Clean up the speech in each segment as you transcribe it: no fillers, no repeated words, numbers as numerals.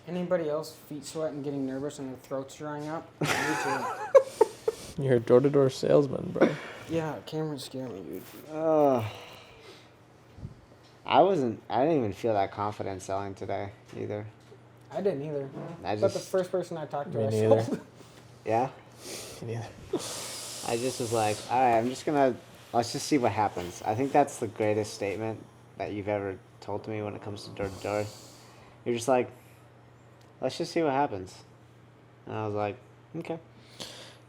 Anybody else feet sweating, getting nervous, and their throats drying up? Me too. You're a door-to-door salesman, bro. Yeah, cameras scare me, dude. I didn't even feel that confident selling today either. I didn't either. I But the just, first person I talked to, Me I neither. sold. yeah. Me neither. I just was like, all right, let's just see what happens. I think that's the greatest statement that you've ever told to me when it comes to door to door. You're just like, let's just see what happens. And I was like, okay.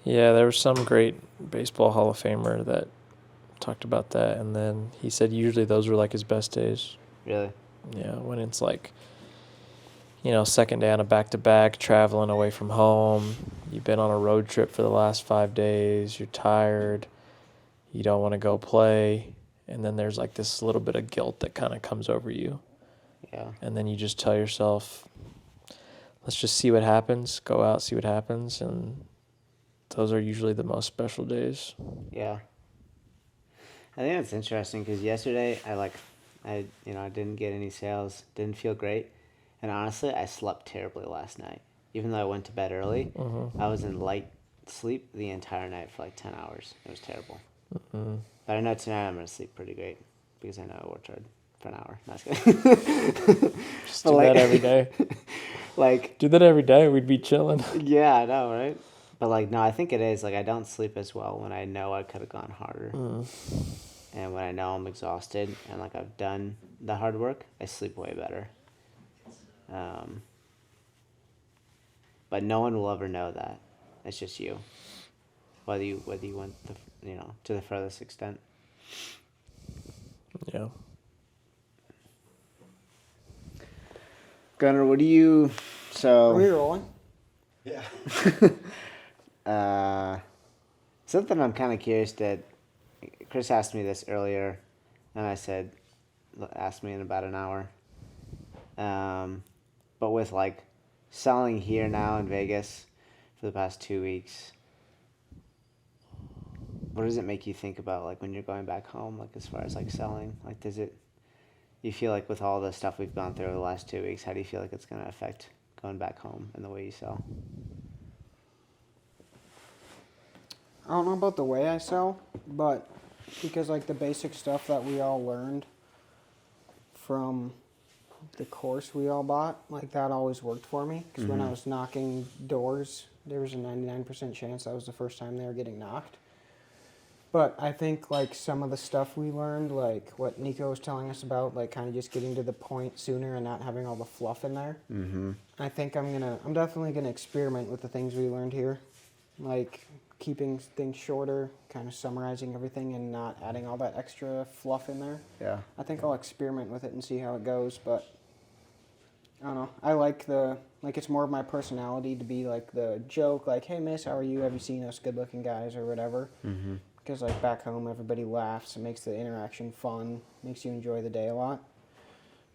Yeah, there was some great baseball Hall of Famer that talked about that, and then he said usually those were like his best days. Really? Yeah, when it's like, second day on a back-to-back, traveling away from home. You've been on a road trip for the last 5 days. You're tired. You don't want to go play. And then there's like this little bit of guilt that kind of comes over you. Yeah. And then you just tell yourself, let's just see what happens. Go out, see what happens. And those are usually the most special days. Yeah. I think that's interesting because yesterday I didn't get any sales, didn't feel great. And honestly, I slept terribly last night. Even though I went to bed early, I was in light sleep the entire night for like 10 hours. It was terrible. But I know tonight I'm going to sleep pretty great because I know I worked hard for an hour. Not kidding. Just do that every day. Do that every day, we'd be chilling. Yeah, I know, right? But no, I think it is. I don't sleep as well when I know I could have gone harder. And when I know I'm exhausted and I've done the hard work, I sleep way better. But no one will ever know that. It's just you. Whether you went to the furthest extent. Yeah. Gunnar, what do you? Are we rolling? Yeah. Something I'm kind of curious that Chris asked me this earlier, and I said, ask me in about an hour. But with selling here now in Vegas for the past 2 weeks, what does it make you think about when you're going back home? As far as selling, you feel with all the stuff we've gone through over the last 2 weeks, how do you feel it's going to affect going back home and the way you sell? I don't know about the way I sell, but because the basic stuff that we all learned from the course we all bought, that always worked for me. Because when I was knocking doors, there was a 99% chance that was the first time they were getting knocked. But I think some of the stuff we learned, what Nico was telling us about, kind of just getting to the point sooner and not having all the fluff in there. I think I'm definitely gonna experiment with the things we learned here, keeping things shorter, kind of summarizing everything and not adding all that extra fluff in there. Yeah. I think I'll experiment with it and see how it goes, but I don't know. I like it's more of my personality to be the joke, hey miss, how are you? Have you seen us good looking guys or whatever? Because back home everybody laughs. It makes the interaction fun, makes you enjoy the day a lot.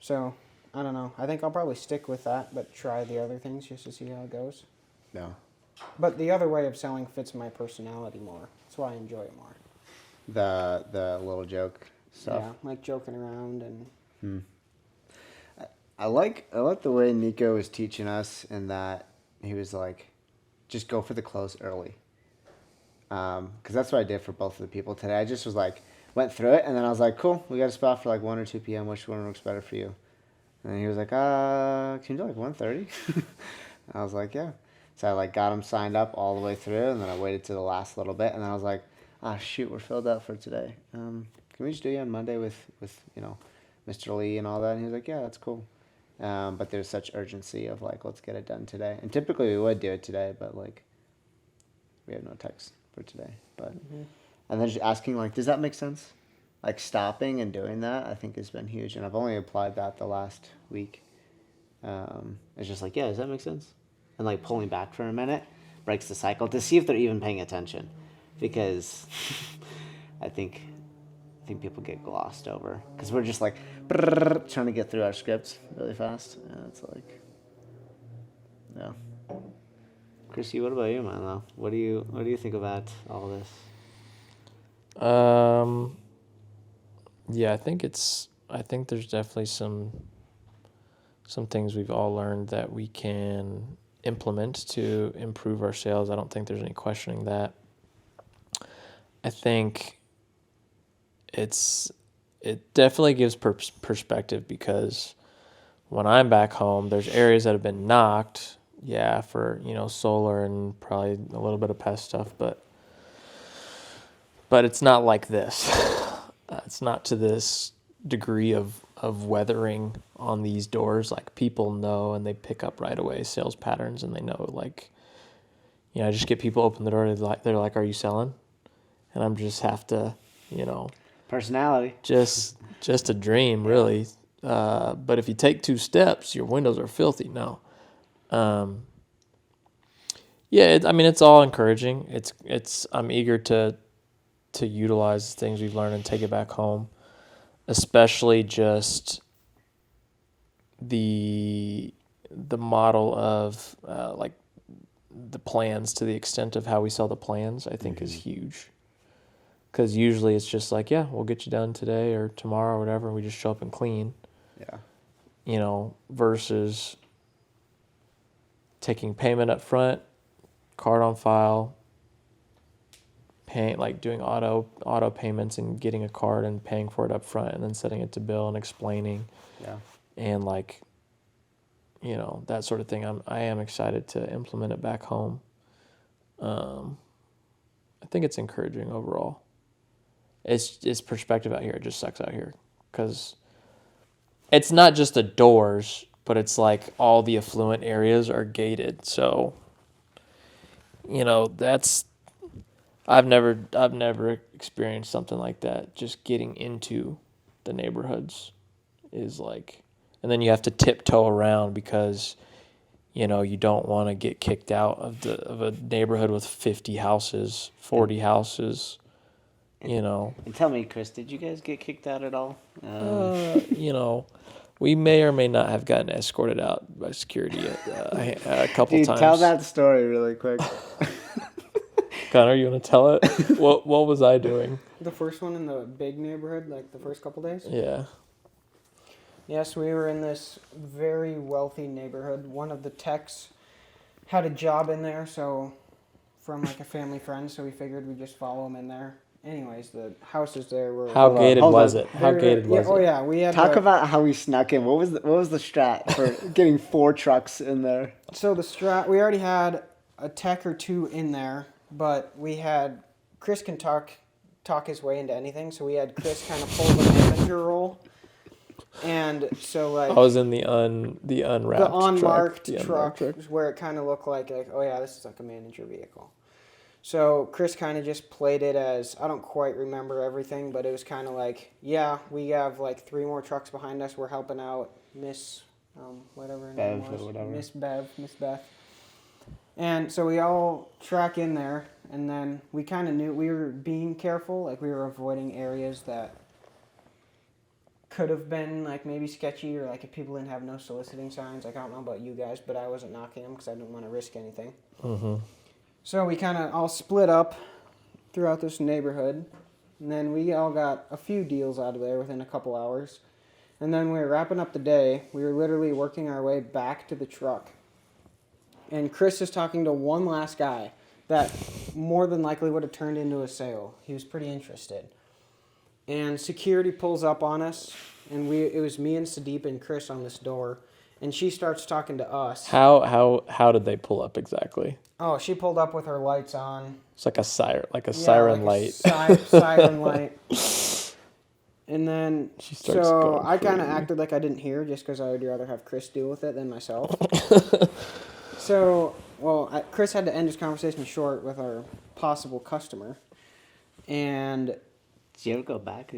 So, I don't know. I think I'll probably stick with that, but try the other things just to see how it goes. No. But the other way of selling fits my personality more. That's why I enjoy it more. The little joke stuff. Yeah, joking around and... I like the way Nico was teaching us in that he was just go for the close early. Because that's what I did for both of the people today. I just was went through it, and then I was like, cool, we got a spot for 1 or 2 p.m. Which one works better for you? And he was like, can you do 1:30? I was like, yeah. So I got him signed up all the way through, and then I waited to the last little bit, and then I was like, shoot, we're filled out for today. Can we just do you on Monday with Mr. Lee and all that? And he was like, yeah, that's cool. But there's such urgency of let's get it done today. And typically we would do it today, but we have no text for today. But and then just asking does that make sense? Stopping and doing that I think has been huge, and I've only applied that the last week. It's just yeah, does that make sense? And pulling back for a minute breaks the cycle to see if they're even paying attention, because I think people get glossed over because we're just trying to get through our scripts really fast, and it's no. Chrissy, what about you, man? Though, what do you think about all this? Yeah, I think there's definitely some some things we've all learned that we can implement to improve our sales. I don't think there's any questioning that. I think it definitely gives perspective, because when I'm back home, there's areas that have been knocked, for, solar and probably a little bit of pest stuff, but it's not like this. It's not to this degree of weathering on these doors. Like, people know, and they pick up right away sales patterns, and they know, like, I just get people open the door, they're like, are you selling? And I'm just have to, Personality. just a dream, really. But if you take 2 steps, your windows are filthy. No. It's all encouraging. I'm eager to utilize the things we've learned and take it back home, especially just the model of like the plans, to the extent of how we sell the plans, I think is huge. Because usually it's just like, we'll get you done today or tomorrow or whatever, and we just show up and clean. Yeah. Versus taking payment up front, card on file, paying, like doing auto payments and getting a card and paying for it up front, and then setting it to bill and explaining. Yeah. And like, that sort of thing. I am excited to implement it back home. I think it's encouraging overall. It's perspective out here. It just sucks out here, because it's not just the doors, but it's like all the affluent areas are gated. So, that's, I've never experienced something like that. Just getting into the neighborhoods is like, and then you have to tiptoe around, because you don't want to get kicked out of a neighborhood with 50 houses, 40 houses. And tell me, Chris, did you guys get kicked out at all? We may or may not have gotten escorted out by security a couple times. Tell that story really quick. Connor, you want to tell it? What was I doing? The first one in the big neighborhood, like the first couple days? Yeah. Yes, we were in this very wealthy neighborhood. One of the techs had a job in there, so from like a family friend, so we figured we'd just follow him in there. Anyways, the houses there were... How gated was it? How gated was it? Oh, yeah. We had Talk about how we snuck in. What was the strat for getting 4 trucks in there? So the strat... We already had a tech or 2 in there, but we had... Chris can talk his way into anything, so we had Chris kind of pull the manager role. And so, like... I was in the unwrapped the unmarked truck. truck where it kind of looked like, oh, yeah, this is like a manager vehicle. So Chris kind of just played it as, I don't quite remember everything, but it was kind of like, we have like 3 more trucks behind us. We're helping out Miss, whatever her name was. Or whatever. Miss Beth. And so we all track in there, and then we kind of knew we were being careful. Like, we were avoiding areas that could have been like maybe sketchy, or like if people didn't have no soliciting signs. Like, I don't know about you guys, but I wasn't knocking them because I didn't want to risk anything. Mm-hmm. So we kind of all split up throughout this neighborhood, and then we all got a few deals out of there within a couple hours. And then we were wrapping up the day. We were literally working our way back to the truck. And Chris is talking to one last guy that more than likely would have turned into a sale. He was pretty interested. And security pulls up on us, and it was me and Sadeep and Chris on this door. And she starts talking to us. How did they pull up exactly? Oh, she pulled up with her lights on. It's like a siren light. Siren light. And then, she starts so I kind of acted like I didn't hear, just because I would rather have Chris deal with it than myself. So, Chris had to end his conversation short with our possible customer. And... Did you ever go back?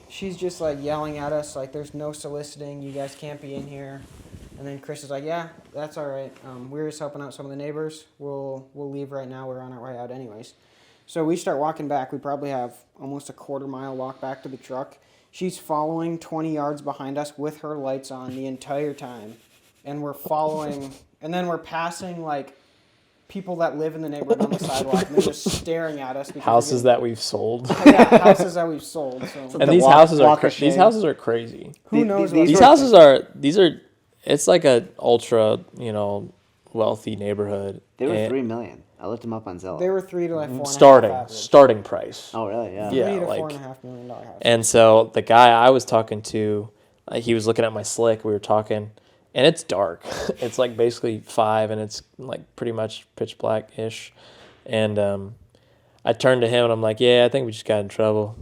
She's just like yelling at us, like, there's no soliciting, you guys can't be in here. And then Chris is like, yeah, that's all right. We're just helping out some of the neighbors. We'll leave right now. We're on our way out anyways. So we start walking back. We probably have almost a quarter-mile walk back to the truck. She's following 20 yards behind us with her lights on the entire time. And we're following, and then we're passing, like, people that live in the neighborhood on the sidewalk, and they're just staring at us. Houses that we've sold. Yeah, houses that we've sold. So. And these houses are crazy. Who knows? These houses are It's like a ultra, wealthy neighborhood. They were And 3 million. I looked them up on Zillow. They were 3 to like 4.5 average. starting price. Oh, really? Yeah. Yeah. 3 to like- $4.5 million house. And so the guy I was talking to, he was looking at my slick. We were talking, and it's dark. It's like basically 5, and it's like pretty much pitch black ish. And I turned to him and I'm like, "Yeah, I think we just got in trouble."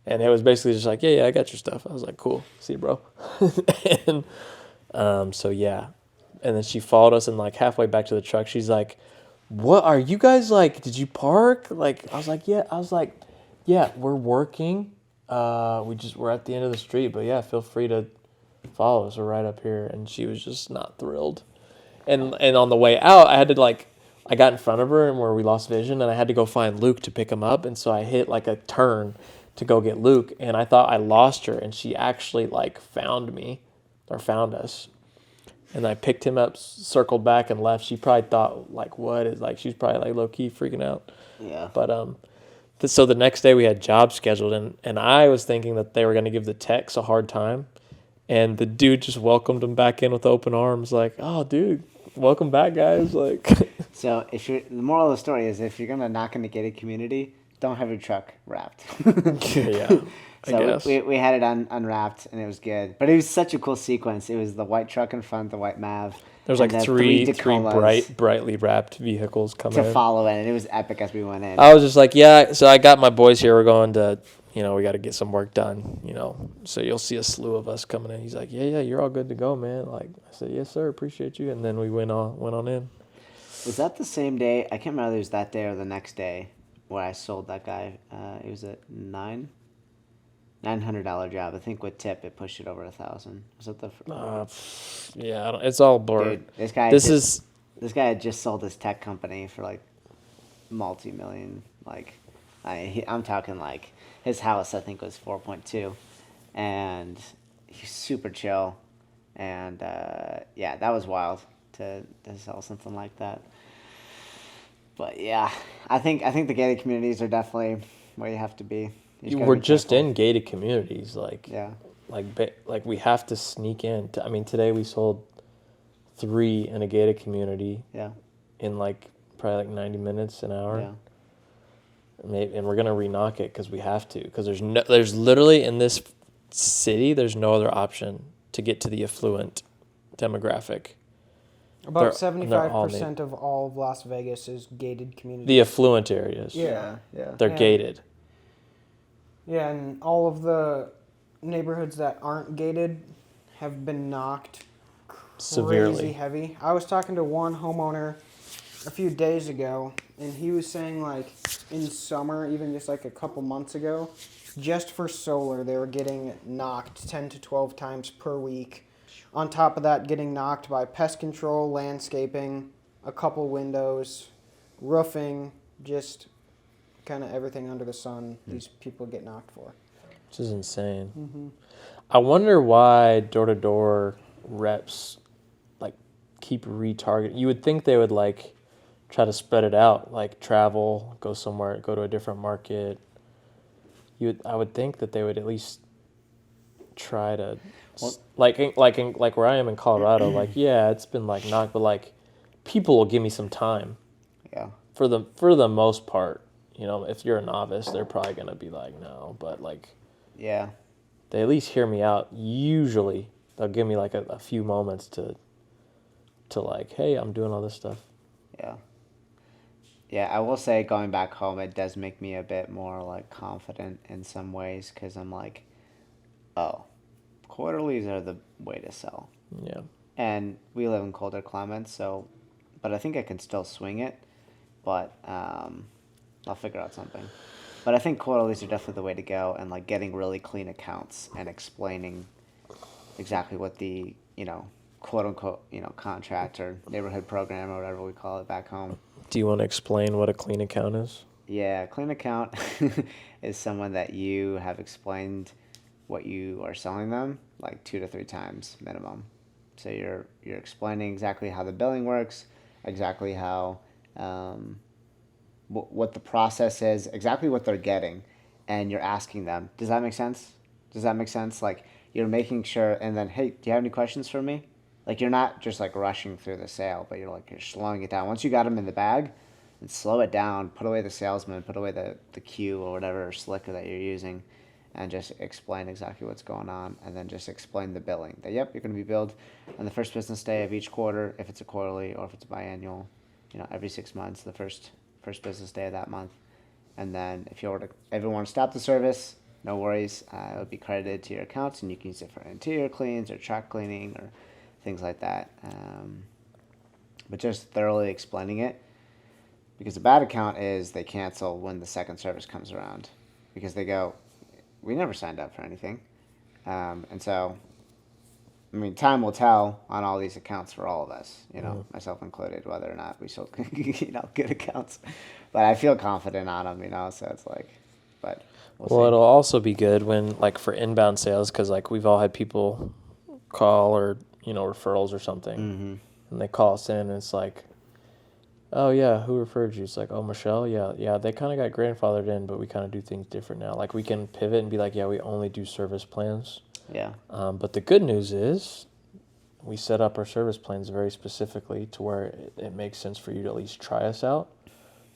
And it was basically just like, "Yeah, I got your stuff." I was like, "Cool, see you, bro." And so yeah, and then she followed us, and like halfway back to the truck, she's like, "What are you guys like? Did you park?" Like I was like, "Yeah, we're working. We're at the end of the street, but yeah, feel free to follow us. We're right up here." And she was just not thrilled. And on the way out, I got in front of her and where we lost vision, and I had to go find Luke to pick him up. And so I hit like a turn to go get Luke, and I thought I lost her, and she actually like found me or found us. And I picked him up, circled back, and left. She probably thought like, what is like? She was probably like low key freaking out. Yeah. But so the next day we had jobs scheduled, and I was thinking that they were going to give the techs a hard time, and the dude just welcomed them back in with open arms, like, "Oh, dude, welcome back, guys!" Like, So the moral of the story is, if you're gonna knock in the gated community, don't have your truck wrapped. yeah, I So guess. we had it unwrapped, and it was good. But it was such a cool sequence. It was the white truck in front, the white Mav. There was like and the three Tacomas brightly wrapped vehicles coming to in. follow in, and it was epic as we went in. I was just like, yeah. So I got my boys here. We're going to, we got to get some work done. So you'll see a slew of us coming in. He's like, yeah, you're all good to go, man. Like I said, yes, sir, appreciate you. And then we went on in. Was that the same day? I can't remember if it was that day or the next day where I sold that guy. It was a $900 job. I think with tip it pushed it over 1,000. Was that the? Yeah, it's all blurred. Dude, this guy. This guy had just sold his tech company for like multi-million. Like, I'm talking like his house I think was 4.2, and he's super chill, and yeah, that was wild to sell something like that. But yeah, I think the gated communities are definitely where you have to be. We're just in gated communities, like Yeah. like we have to sneak in. Today we sold 3 in a gated community Yeah. in like probably like 90 minutes, an hour. Yeah. Maybe, and we're gonna re-knock it because we have to. Because there's literally in this city, there's no other option to get to the affluent demographic. About they're all 75% of all of Las Vegas is gated communities. The affluent areas, Yeah. they're Yeah. gated. Yeah, and all of the neighborhoods that aren't gated have been knocked Severely. crazy heavy. I was talking to one homeowner a few days ago, and he was saying like in summer, even just like a couple months ago, just for solar, they were getting knocked 10 to 12 times per week. On top of that, getting knocked by pest control, landscaping, a couple windows, roofing, just kind of everything under the sun. These people get knocked for. Which is insane. I wonder why door-to-door reps like keep retargeting. You would think they would like try to spread it out, like travel, go somewhere, go to a different market. I would think that they would at least try to, like where I am in Colorado. Like, yeah, it's been like knocked, but like people will give me some time. Yeah. For the most part, if you're a novice, they're probably gonna be like, no, but like. Yeah. They at least hear me out. Usually, they'll give me like a few moments to like, hey, I'm doing all this stuff. Yeah. Yeah, I will say going back home, it does make me a bit more like confident in some ways, because I'm like, oh, quarterlies are the way to sell. Yeah. And we live in colder climates, but I think I can still swing it, but I'll figure out something. But I think quarterlies are definitely the way to go, and like getting really clean accounts and explaining exactly what the, quote unquote, contract or neighborhood program or whatever we call it back home. Do you want to explain what a clean account is? Yeah, clean account is someone that you have explained what you are selling them like 2 to 3 times minimum. So you're explaining exactly how the billing works, exactly how what the process is, exactly what they're getting, and you're asking them. Does that make sense? Like you're making sure, and then, hey, do you have any questions for me? Like, you're not just like rushing through the sale, but you're slowing it down. Once you got them in the bag, and slow it down, put away the salesman, put away the cue or whatever slicker that you're using, and just explain exactly what's going on, and then just explain the billing. That, yep, you're going to be billed on the first business day of each quarter, if it's a quarterly or if it's a biannual, every 6 months, the first business day of that month. And then if you ever want to stop the service, no worries. It will be credited to your accounts, and you can use it for interior cleans or track cleaning or things like that. But just thoroughly explaining it, because a bad account is they cancel when the second service comes around, because they go, we never signed up for anything. And so, I mean, time will tell on all these accounts for all of us, myself included, whether or not we sold, good accounts. But I feel confident on them, so it's like, but we'll see. It'll also be good when, like, for inbound sales, because, like, we've all had people call or, referrals or something, and they call us in, and it's like, oh, yeah, who referred you? It's like, oh, Michelle? Yeah, they kind of got grandfathered in, but we kind of do things different now. Like, we can pivot and be like, yeah, we only do service plans. Yeah. But the good news is we set up our service plans very specifically to where it makes sense for you to at least try us out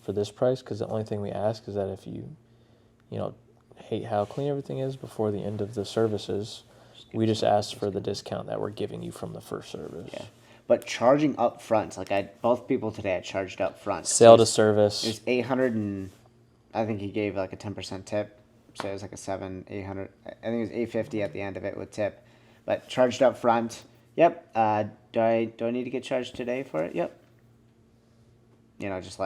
for this price, because the only thing we ask is that if you, hate how clean everything is before the end of the services, we just ask for the discount that we're giving you from the first service. Yeah. But charging up front, like both people today, I charged up front. Sale to service. It was 800, and I think he gave like a 10% tip. So it was like a 800. I think it was 850 at the end of it with tip. But charged up front. Yep. Do I need to get charged today for it? Yep. Just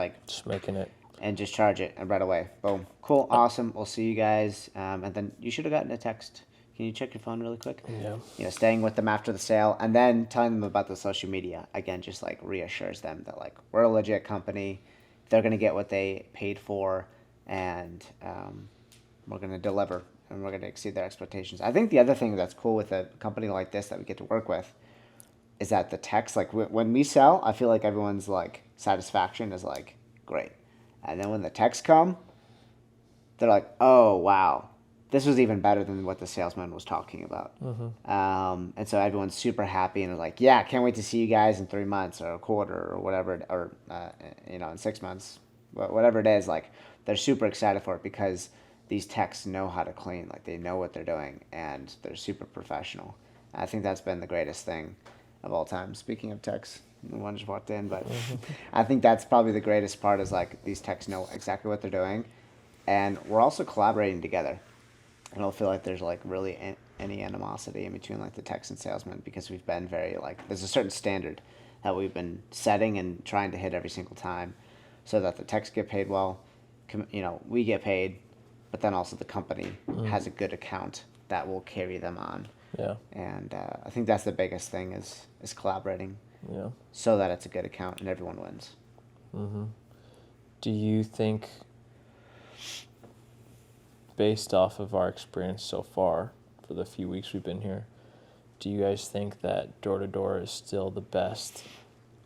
making it. And just charge it and right away. Boom. Cool. Awesome. We'll see you guys. And then you should have gotten a text. Can you check your phone really quick? Yeah. Staying with them after the sale, and then telling them about the social media. Again, just like reassures them that like we're a legit company. They're gonna get what they paid for, and we're gonna deliver, and we're gonna exceed their expectations. I think the other thing that's cool with a company like this that we get to work with is that the techs, like when we sell, I feel like everyone's like satisfaction is like great, and then when the techs come, they're like, oh wow. This was even better than what the salesman was talking about. And so everyone's super happy and like, yeah, can't wait to see you guys in 3 months or a quarter or whatever, or, in 6 months, whatever it is. Like, they're super excited for it because these techs know how to clean. Like, they know what they're doing, and they're super professional. I think that's been the greatest thing of all time. Speaking of techs, one just walked in, but I think that's probably the greatest part is like these techs know exactly what they're doing, and we're also collaborating together. I don't feel like there's like really any animosity in between like the techs and salesmen, because we've been very like, there's a certain standard that we've been setting and trying to hit every single time, so that the techs get paid well, we get paid, but then also the company has a good account that will carry them on. Yeah. And I think that's the biggest thing is collaborating. Yeah. So that it's a good account and everyone wins. Do you think, based off of our experience so far for the few weeks we've been here, do you guys think that door-to-door is still the best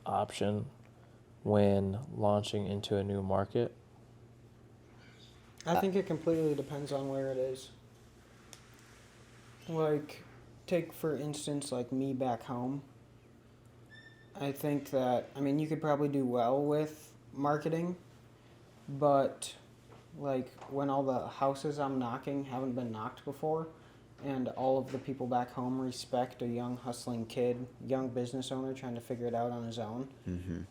option when launching into a new market? I think it completely depends on where it is. Like, take for instance, like me back home. I think that, you could probably do well with marketing, but like when all the houses I'm knocking haven't been knocked before, and all of the people back home respect a young hustling kid, young business owner trying to figure it out on his own,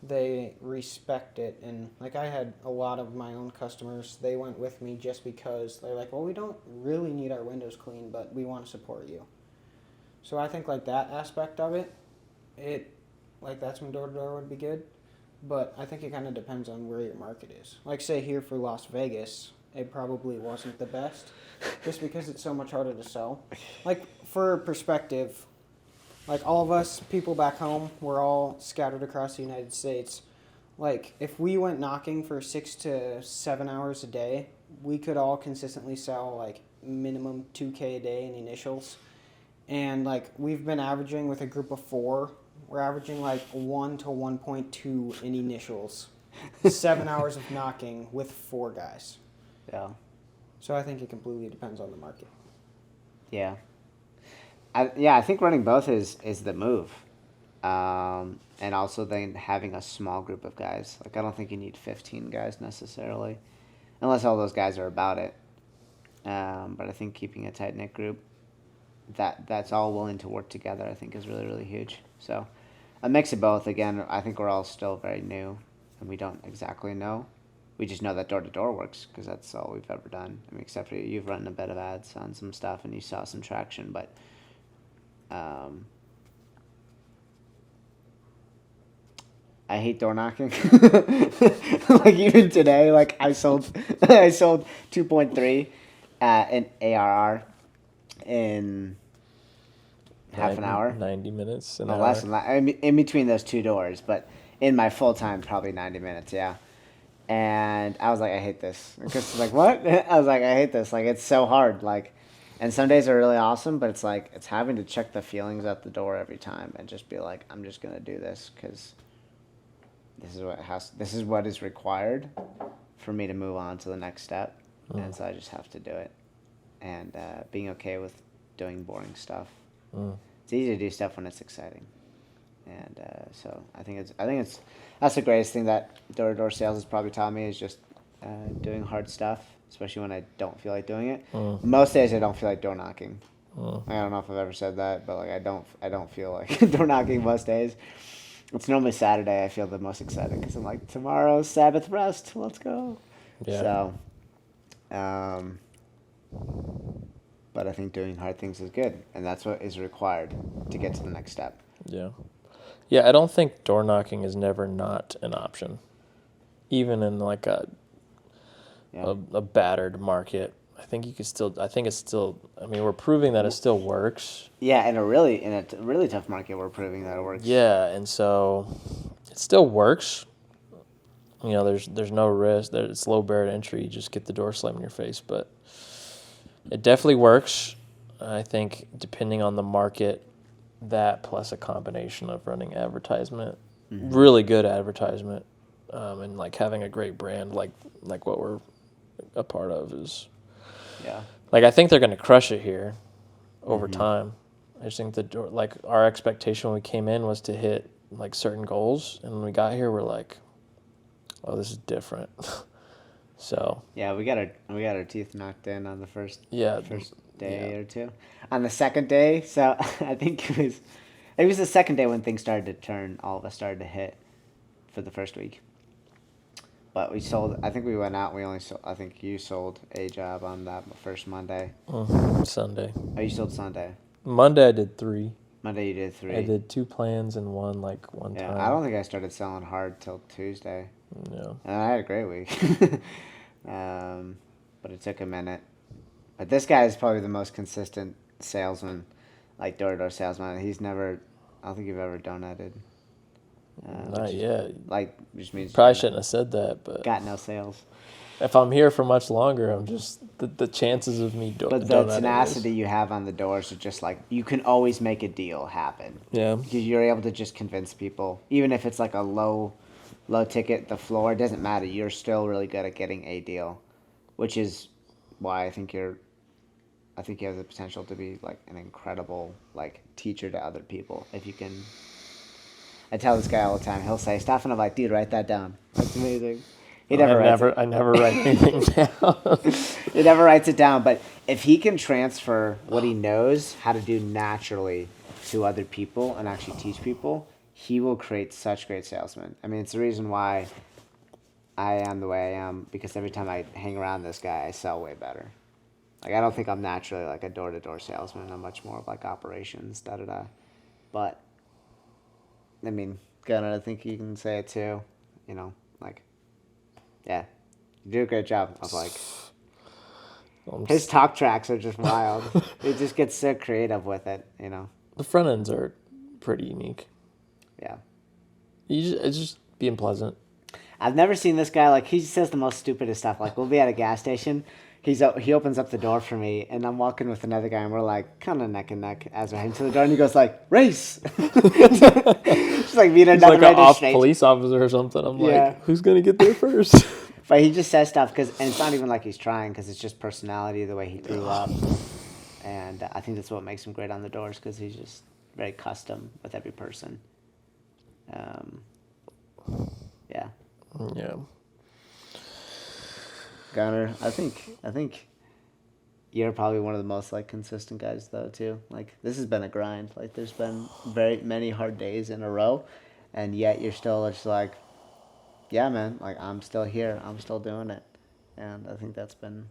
they respect it. And like I had a lot of my own customers, they went with me just because they're like, well, we don't really need our windows clean, but we want to support you. So I think like that aspect of it, like that's when door-to-door would be good. But I think it kind of depends on where your market is. Like, say, here for Las Vegas, it probably wasn't the best, just because it's so much harder to sell. Like, for perspective, like, all of us people back home, we're all scattered across the United States. Like, if we went knocking for 6 to 7 hours a day, we could all consistently sell, like, minimum $2K a day in initials. And, like, we've been averaging with a group of 4, we're averaging like 1 to 1.2 in initials. 7 hours of knocking with 4 guys. Yeah. So I think it completely depends on the market. Yeah. I think running both is the move. And also then having a small group of guys. Like, I don't think you need 15 guys necessarily, unless all those guys are about it. But I think keeping a tight knit group that's all willing to work together, I think, is really, really huge. So a mix of both. Again, I think we're all still very new, and we don't exactly know. We just know that door to door works because that's all we've ever done. I mean, except for you've run a bit of ads on some stuff and you saw some traction, but I hate door knocking. Like, even today, like, I sold 2.3 in ARR in half an hour. 90 minutes. No, less than that. I mean, in between those two doors, but in my full time, probably 90 minutes. Yeah. And I was like, I hate this. And Chris was like, what? I was like, I hate this. Like, it's so hard. Like, and some days are really awesome, but it's like, it's having to check the feelings at the door every time and just be like, I'm just going to do this because this is what is required for me to move on to the next step. And so I just have to do it. And being okay with doing boring stuff. It's easy to do stuff when it's exciting. And so I think that's the greatest thing that door-to-door sales has probably taught me is just doing hard stuff, especially when I don't feel like doing it. Most days I don't feel like door knocking. I don't know if I've ever said that, but like I don't feel like door knocking most days. It's normally Saturday I feel the most excited because I'm like, tomorrow's Sabbath rest, let's go. Yeah. So, but I think doing hard things is good, and that's what is required to get to the next step. Yeah. Yeah, I don't think door knocking is never not an option. Even in like a battered market. I think we're proving that it still works. Yeah, in a really tough market, we're proving that it works. Yeah, and so it still works. You know, there's no risk. It's low barrier to entry. You just get the door slammed in your face, but it definitely works. I think depending on the market, that plus a combination of running advertisement, really good advertisement, and like having a great brand like what we're a part of is. Yeah. Like, I think they're going to crush it here over time. I just think our expectation when we came in was to hit like certain goals, and when we got here, we're like, oh, this is different. So. Yeah, we got our teeth knocked in on the first day or two. On the second day, so I think it was the second day when things started to turn. All of us started to hit for the first week. But we sold. I think we went out. We only sold. I think you sold a job on that first Monday. Sunday. Oh, you sold Sunday. Monday I did 3. Monday you did 3. I did 2 plans and one time. I don't think I started selling hard till Tuesday. No. And I had a great week. But it took a minute. But this guy is probably the most consistent salesman, like door-to-door salesman. I don't think you've ever donated. Not yet. Like, which means Probably shouldn't have said that, but got no sales. if I'm here for much longer, I'm just the chances of me doing. But the tenacity you have on the doors are just like, you can always make a deal happen. Yeah. Because you're able to just convince people, even if it's like a low ticket, the floor, it doesn't matter. You're still really good at getting a deal, which is why I think you have the potential to be like an incredible like teacher to other people if you can. I tell this guy all the time. He'll say stuff, and I'm like, dude, write that down. That's amazing. I never write anything down. He never writes it down, but if he can transfer what he knows how to do naturally to other people and actually teach people, he will create such great salesmen. I mean, it's the reason why I am the way I am, because every time I hang around this guy, I sell way better. Like, I don't think I'm naturally like a door-to-door salesman. I'm much more of like operations, da-da-da. But, I mean, God, I think you can say it too, you know, like, yeah, you do a great job. I was like, his talk tracks are just wild. He just gets so creative with it, you know. The front ends are pretty unique. Yeah. It's just being pleasant. I've never seen this guy, like, he says the most stupidest stuff. Like, we'll be at a gas station. He opens up the door for me, and I'm walking with another guy, and we're like kind of neck and neck as we're heading to the door, and he goes like, race. Just like being another like an off police officer or something. I'm like, who's gonna get there first? But he just says stuff and it's not even like he's trying, because it's just personality, the way he grew up, and I think that's what makes him great on the doors, because he's just very custom with every person. Yeah. Yeah. Gunner, I think you're probably one of the most like consistent guys though too. Like this has been a grind. Like there's been very many hard days in a row, and yet you're still just like, yeah, man. Like I'm still here. I'm still doing it, and I think that's been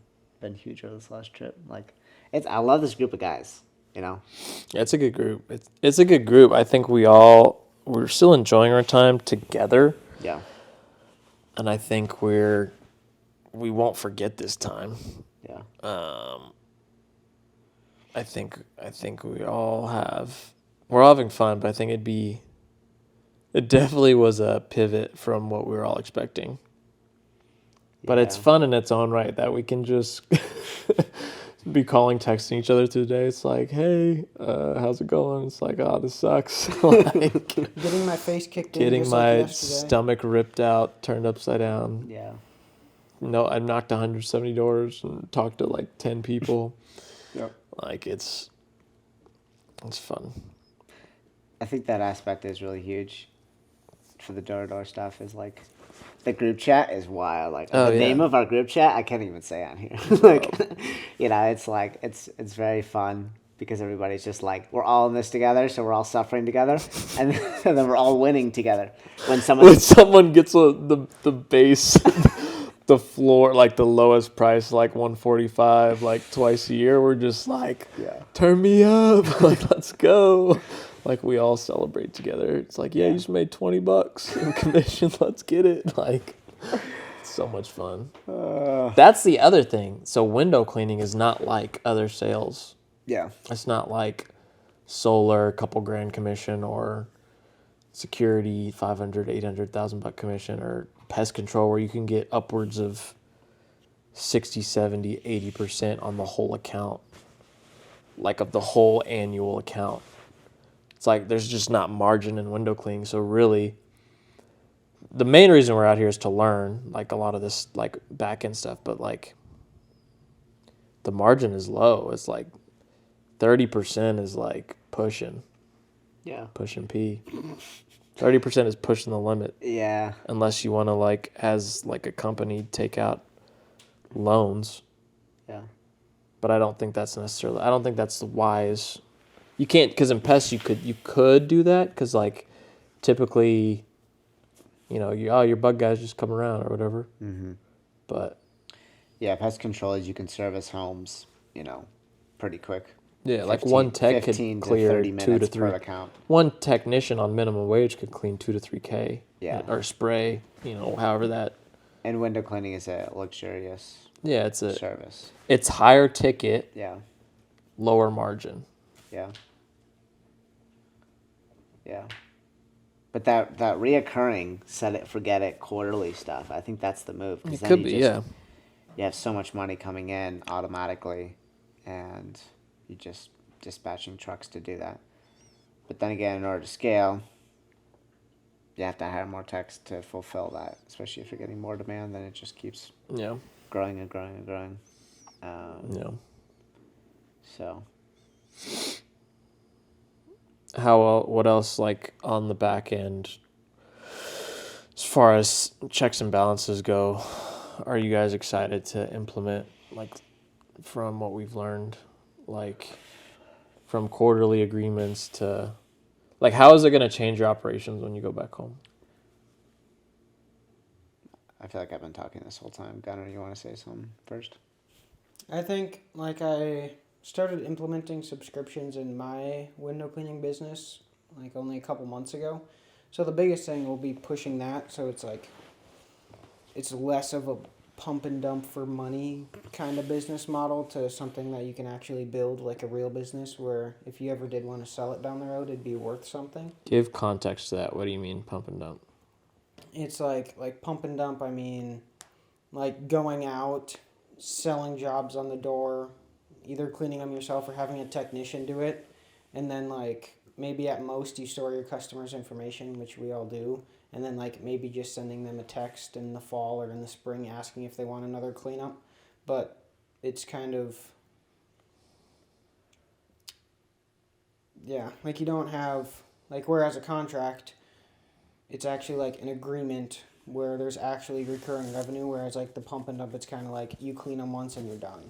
huge over this last trip. Like I love this group of guys. You know. Yeah, it's a good group. It's a good group. I think we're still enjoying our time together, Yeah. and I think we won't forget this time. Yeah. I think we're all having fun, but I think it definitely was a pivot from what we were all expecting. But it's Yeah. fun in its own right that we can just be texting each other through the day. It's like, hey, how's it going? It's like, oh, this sucks. Like, Getting my face kicked in getting just my like yesterday. stomach ripped out, turned upside down. Yeah. No, I knocked 170 doors and talked to like 10 people. Yep. Like it's fun. I think that aspect is really huge for the door-to-door stuff is like the group chat is wild. Like the name of our group chat I can't even say on here. Like you know, it's like it's very fun because everybody's just like we're all in this together, so we're all suffering together and then we're all winning together. When someone gets the base the floor, like the lowest price, like 145, like twice a year, we're just like, turn me up, like let's go. Like we all celebrate together. It's like, you just made $20 in commission. Let's get it. Like, it's so much fun. That's the other thing. So window cleaning is not like other sales. Yeah. It's not like solar, couple grand commission, or security, 500, 800,000 buck commission, or pest control where you can get upwards of 60, 70, 80% on the whole account, like of the whole annual account. It's like there's just not margin in window cleaning. So really, the main reason we're out here is to learn like a lot of this like back end stuff, but like the margin is low. It's like 30% is like pushing P. 30% is pushing the limit. Yeah. Unless you want to like as like a company take out loans. Yeah. But I don't think that's the wise. You can't, because in pests you could do that because like typically, you know, your bug guys just come around or whatever. Mm-hmm. But yeah, pest control is you can service homes, you know, pretty quick. Yeah, like one tech could 15 to clear 30 2 to minutes 3. per account. One technician on minimum wage could clean 2 to 3K. Yeah. Or spray, you know, however that. And window cleaning is a luxurious it's a service. It's higher ticket, Yeah. lower margin. Yeah. Yeah. But that reoccurring set it forget it quarterly stuff, I think that's the move. It could be, yeah. You have so much money coming in automatically, and you're just dispatching trucks to do that. But then again, in order to scale, you have to hire more techs to fulfill that, especially if you're getting more demand, then it just keeps growing and growing and growing. So. What else, like, on the back end, as far as checks and balances go, are you guys excited to implement, like, from what we've learned, like, from quarterly agreements to, like, how is it going to change your operations when you go back home? I feel like I've been talking this whole time. Gunnar, you want to say something first? I think, like, I started implementing subscriptions in my window cleaning business like only a couple months ago. So the biggest thing will be pushing that so it's like it's less of a pump and dump for money kind of business model to something that you can actually build like a real business where if you ever did want to sell it down the road it'd be worth something. Give context to that. What do you mean pump and dump? It's like pump and dump, I mean like going out, selling jobs on the door, either cleaning them yourself or having a technician do it, and then like maybe at most you store your customers' information, which we all do, and then like maybe just sending them a text in the fall or in the spring asking if they want another cleanup. But it's kind of like you don't have like whereas a contract it's actually like an agreement where there's actually recurring revenue, whereas like the pump and dump, it's kind of like you clean them once and you're done.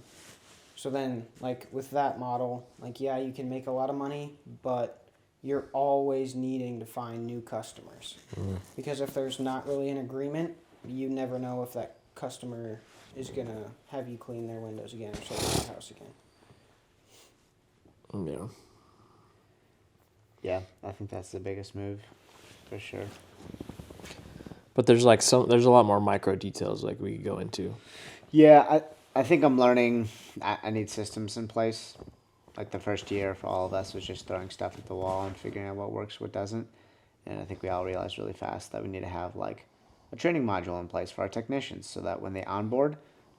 So then, like with that model, like yeah, you can make a lot of money, but you're always needing to find new customers. Because if there's not really an agreement, you never know if that customer is gonna have you clean their windows again or service your house again. Yeah. Yeah, I think that's the biggest move, for sure. But there's like there's a lot more micro details like we could go into. Yeah, I think I'm learning. I need systems in place. Like the first year for all of us was just throwing stuff at the wall and figuring out what works, what doesn't. And I think we all realized really fast that we need to have like a training module in place for our technicians so that when they onboard,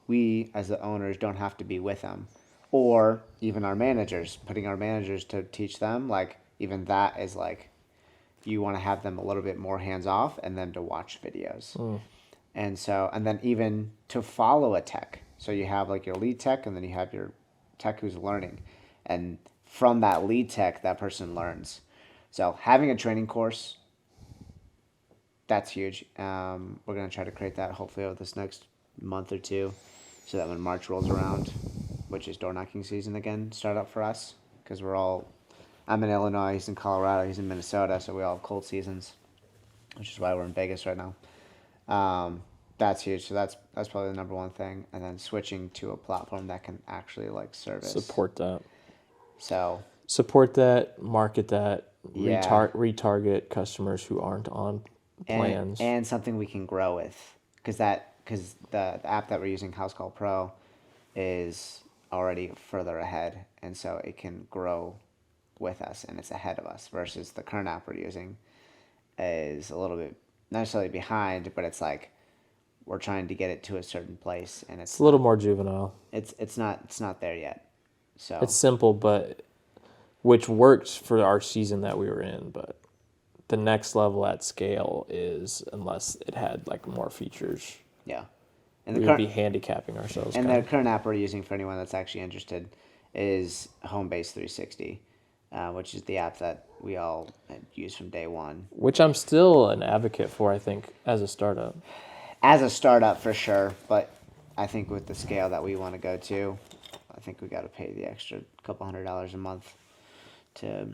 we as the owners don't have to be with them. Or even our managers, putting our managers to teach them, like even that is like you want to have them a little bit more hands off and then to watch videos. And so, and then even to follow a tech. So you have like your lead tech and then you have your tech who's learning. And from that lead tech, that person learns. So having a training course, that's huge. We're going to try to create that hopefully over this next month or two so that when March rolls around, which is door knocking season again, start up for us. Because I'm in Illinois, he's in Colorado, he's in Minnesota, so we all have cold seasons, which is why we're in Vegas right now. That's huge. So that's probably the number one thing. And then switching to a platform that can actually like service. Support that. So Support that, market that, Yeah. retarget customers who aren't on plans. and something we can grow with. Because the app that we're using, House Call Pro, is already further ahead. And so it can grow with us and it's ahead of us versus the current app we're using is a little bit not necessarily behind, but it's like we're trying to get it to a certain place and It's a little more juvenile. it's not there yet. So It's simple, but which works for our season that we were in, but the next level at scale is unless it had like more features. yeah. And We the would current be handicapping ourselves. and kinda. the current app we're using for anyone that's actually interested is Homebase 360, which is the app that we all use from day one. Which I'm still an advocate for, I think, as a startup. As a startup, for sure, but I think with the scale that we want to go to, I think we got to pay the extra couple $100 a month to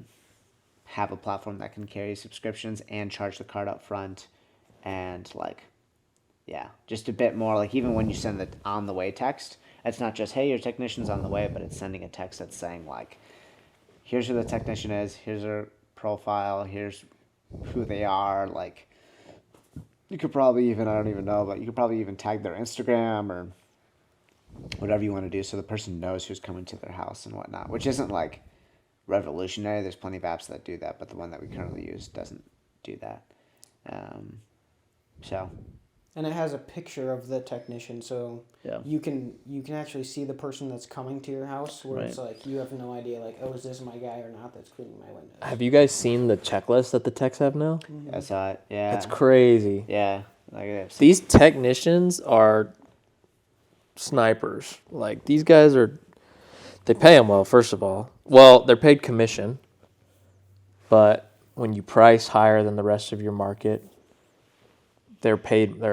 have a platform that can carry subscriptions and charge the card up front, and like, yeah, just a bit more. Like even when you send the on the way text, it's not just hey your technician's on the way, but it's sending a text that's saying like, here's who the technician is, here's their profile, here's who they are, like. You could probably even, I don't even know, but you could probably even tag their Instagram or whatever you want to do so the person knows who's coming to their house and whatnot, which isn't like revolutionary. There's plenty of apps that do that, but the one that we currently use doesn't do that. So. And it has a picture of the technician, so Yeah. you can actually see the person that's coming to your house. Where it's like you have no idea, like, oh, is this my guy or not that's cleaning my windows? Have you guys seen the checklist that the techs have now? I saw it. Yeah. It's crazy. Yeah. Like it. These technicians are snipers. Like these guys they pay them well. First of all, well, they're paid commission, but when you price higher than the rest of your market, they're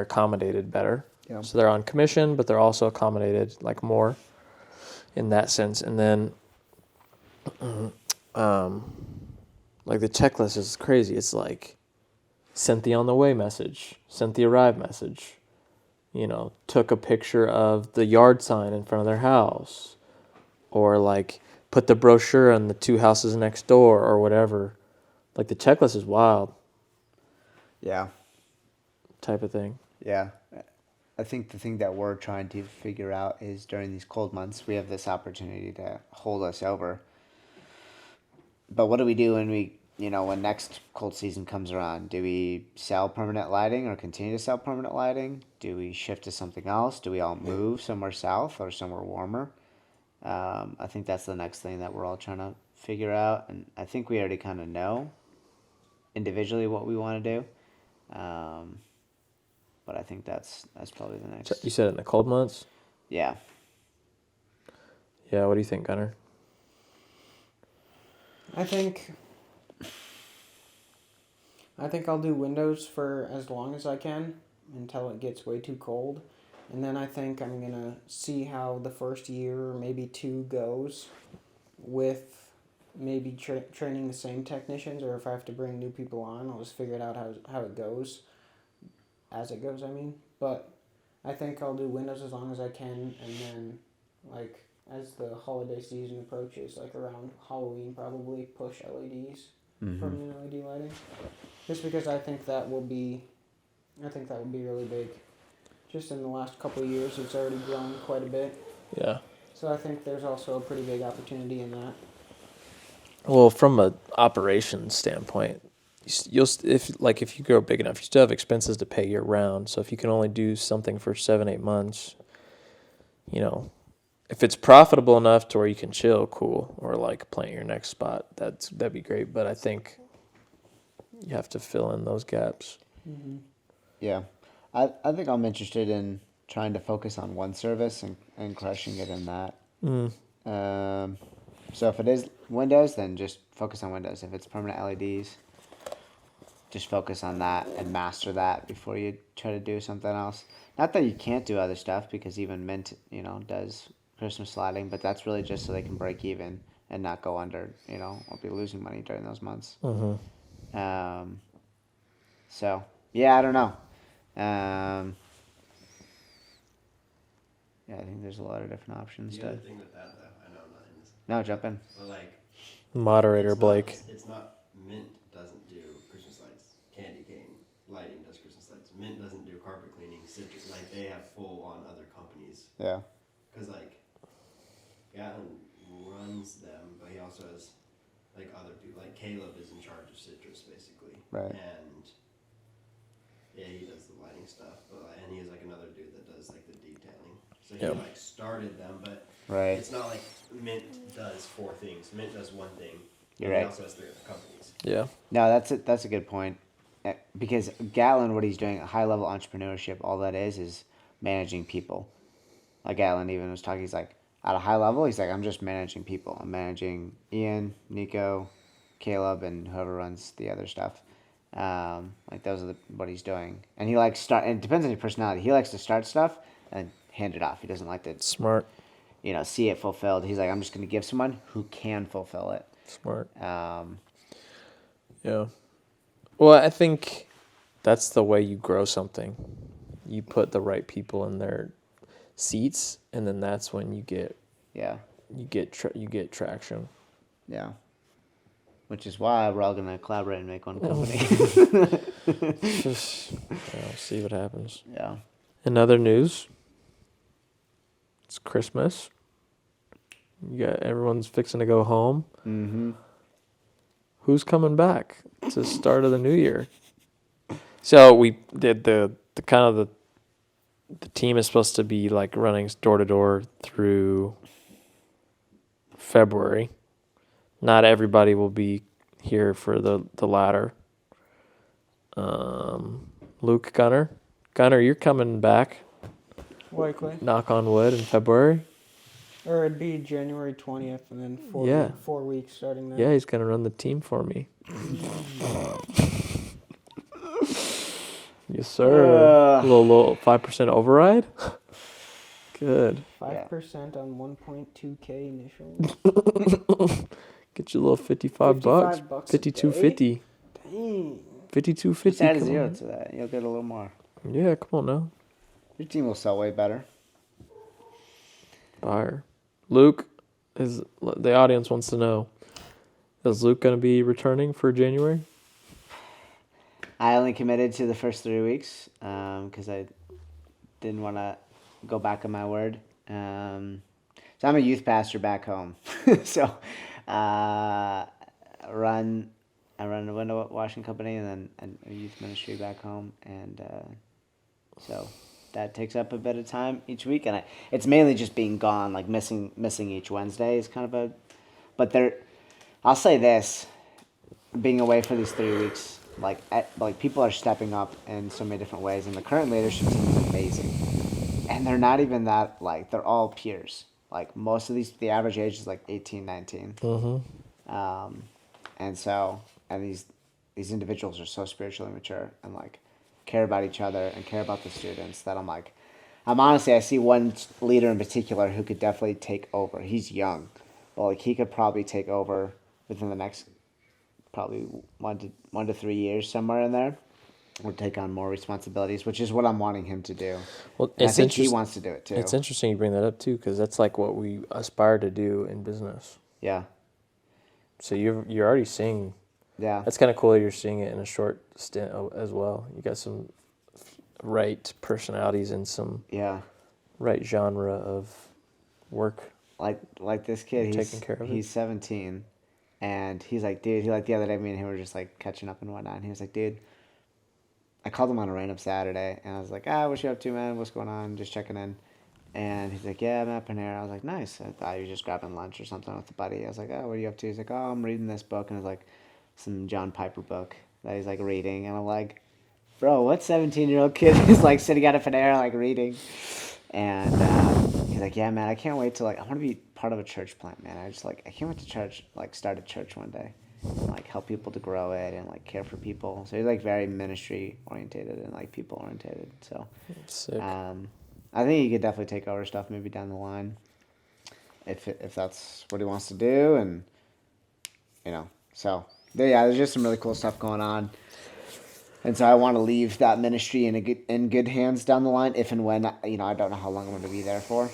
accommodated better. Yeah. So they're on commission, but they're also accommodated like more in that sense. And then, like the checklist is crazy. It's like sent the on the way message, sent the arrive message, took a picture of the yard sign in front of their house, or like put the brochure on the 2 houses next door or whatever. Like the checklist is wild. Yeah. Type of thing. Yeah. I think the thing that we're trying to figure out is during these cold months, we have this opportunity to hold us over. But what do we do when next cold season comes around? Do we sell permanent lighting or continue to sell permanent lighting? Do we shift to something else? Do we all move somewhere south or somewhere warmer? I think that's the next thing that we're all trying to figure out. And I think we already kind of know individually what we want to do. But I think that's probably the next. You said in the cold months? Yeah. Yeah, what do you think, Gunnar? I think I think I'll do windows for as long as I can until it gets way too cold. And then I think I'm going to see how the first year or maybe two goes with maybe training the same technicians, or if I have to bring new people on, I'll just figure it out how it goes. As it goes, I mean. But I think I'll do windows as long as I can, and then, like, as the holiday season approaches, like around Halloween, probably push LEDs, permanent LED lighting, just because I think that will be really big. Just in the last couple of years, it's already grown quite a bit. Yeah. So I think there's also a pretty big opportunity in that. Well, from a operations standpoint, if you grow big enough, you still have expenses to pay year round. So if you can only do something for 7-8 months, if it's profitable enough to where you can chill, cool, or like plant your next spot, that'd be great. But I think you have to fill in those gaps. Mm-hmm. Yeah. I think I'm interested in trying to focus on one service and crushing it in that. So if it is Windows, then just focus on Windows. If it's permanent LEDs, just focus on that and master that before you try to do something else. Not that you can't do other stuff, because even Mint, does Christmas lighting, but that's really just so they can break even and not go under, or be losing money during those months. So yeah, I don't know. Yeah, I think there's a lot of different options. The other thing with that, though, I know I'm not in this. No, jump in. But like, Moderator it's Blake. It's not Mint doesn't do Christmas lights. Candy cane lighting does Christmas lights. Mint doesn't do carpet cleaning. Citrus, like they have full on other companies. Yeah. Because like, Gatlin runs them, but he also has like other people. Like Caleb is in charge of Citrus basically. Right. And yeah, he does the lighting stuff, and he has like another dude that does like the detailing. So he like started them, but Right. it's not like Mint does 4 things. Mint does one thing. You're and right. He also has 3 other companies. Yeah. No, that's a good point. Because Gatlin, what he's doing, high level entrepreneurship, all that is managing people. Like Gatlin even was talking, he's like, at a high level, he's like, I'm just managing people. I'm managing Ian, Nico, Caleb, and whoever runs the other stuff. Like those are what he's doing. And he likes and it depends on your personality. He likes to start stuff and hand it off. He doesn't like to Smart. See it fulfilled. He's like, I'm just going to give someone who can fulfill it. Smart. Yeah. Well, I think that's the way you grow something. You put the right people in their seats, and then that's when you get traction. Yeah. Which is why we're all going to collaborate and make one company. We'll see what happens. Yeah. In other news, it's Christmas. Everyone's fixing to go home. Mm-hmm. Who's coming back to start of the new year? So we did the team is supposed to be like running door to door through February. Not everybody will be here for the latter. Luke, Gunner, you're coming back. Likely. Knock on wood in February. Or it'd be January 20th, and then 4 weeks starting then. Yeah, he's gonna run the team for me. Yes, sir. Little 5% override. Good. 5% on 1.2K initial. Get you a little 55 bucks. 52.50. Dang. 52.50. Just add a come zero on. to that. You'll get a little more. Yeah, come on now. Your team will sell way better. Fire. Luke, the audience wants to know, is Luke going to be returning for January? I only committed to the first 3 weeks because I didn't want to go back on my word. So I'm a youth pastor back home. So I run a window washing company and then a youth ministry back home. And so that takes up a bit of time each week. And it's mainly just being gone, like missing each Wednesday is kind of but I'll say this, being away for these 3 weeks, like people are stepping up in so many different ways, and the current leadership team is amazing. And they're not even that, they're all peers. Like most of these, the average age is like 18, 19. Mm-hmm. And so, and these these individuals are so spiritually mature and like care about each other and care about the students that I'm like, I see one leader in particular who could definitely take over. He's young, but like he could probably take over within the next probably 1 to 3 years, somewhere in there, or take on more responsibilities, which is what I'm wanting him to do. Well, And I think he wants to do it too. It's interesting you bring that up too, because that's like what we aspire to do in business. Yeah. So you're already seeing. Yeah. That's kind of cool that you're seeing it in a short stint as well. You got some right personalities and some Yeah. right genre of work. Like this kid, Taking care of it. he's 17, and he's like, dude, the other day me and him were just like catching up and whatnot, and he was like, dude, I called him on a random Saturday, and I was like, what you up to, man? What's going on? Just checking in. And he's like, yeah, I'm at Panera. I was like, nice. I thought you were just grabbing lunch or something with a buddy. I was like, what are you up to? He's like, I'm reading this book, and it's like some John Piper book that he's like reading, and I'm like, bro, what 17-year-old kid is like sitting at a Panera like reading? And he's like, yeah, man, I can't wait to like, I want to be part of a church plant, man. I can't wait to start a church one day and like help people to grow it and like care for people. So he's like very ministry orientated and like people orientated. So Sick. I think he could definitely take over stuff maybe down the line if that's what he wants to do. And, so there's just some really cool stuff going on. And so I want to leave that ministry in good hands down the line, if and when, I don't know how long I'm going to be there for.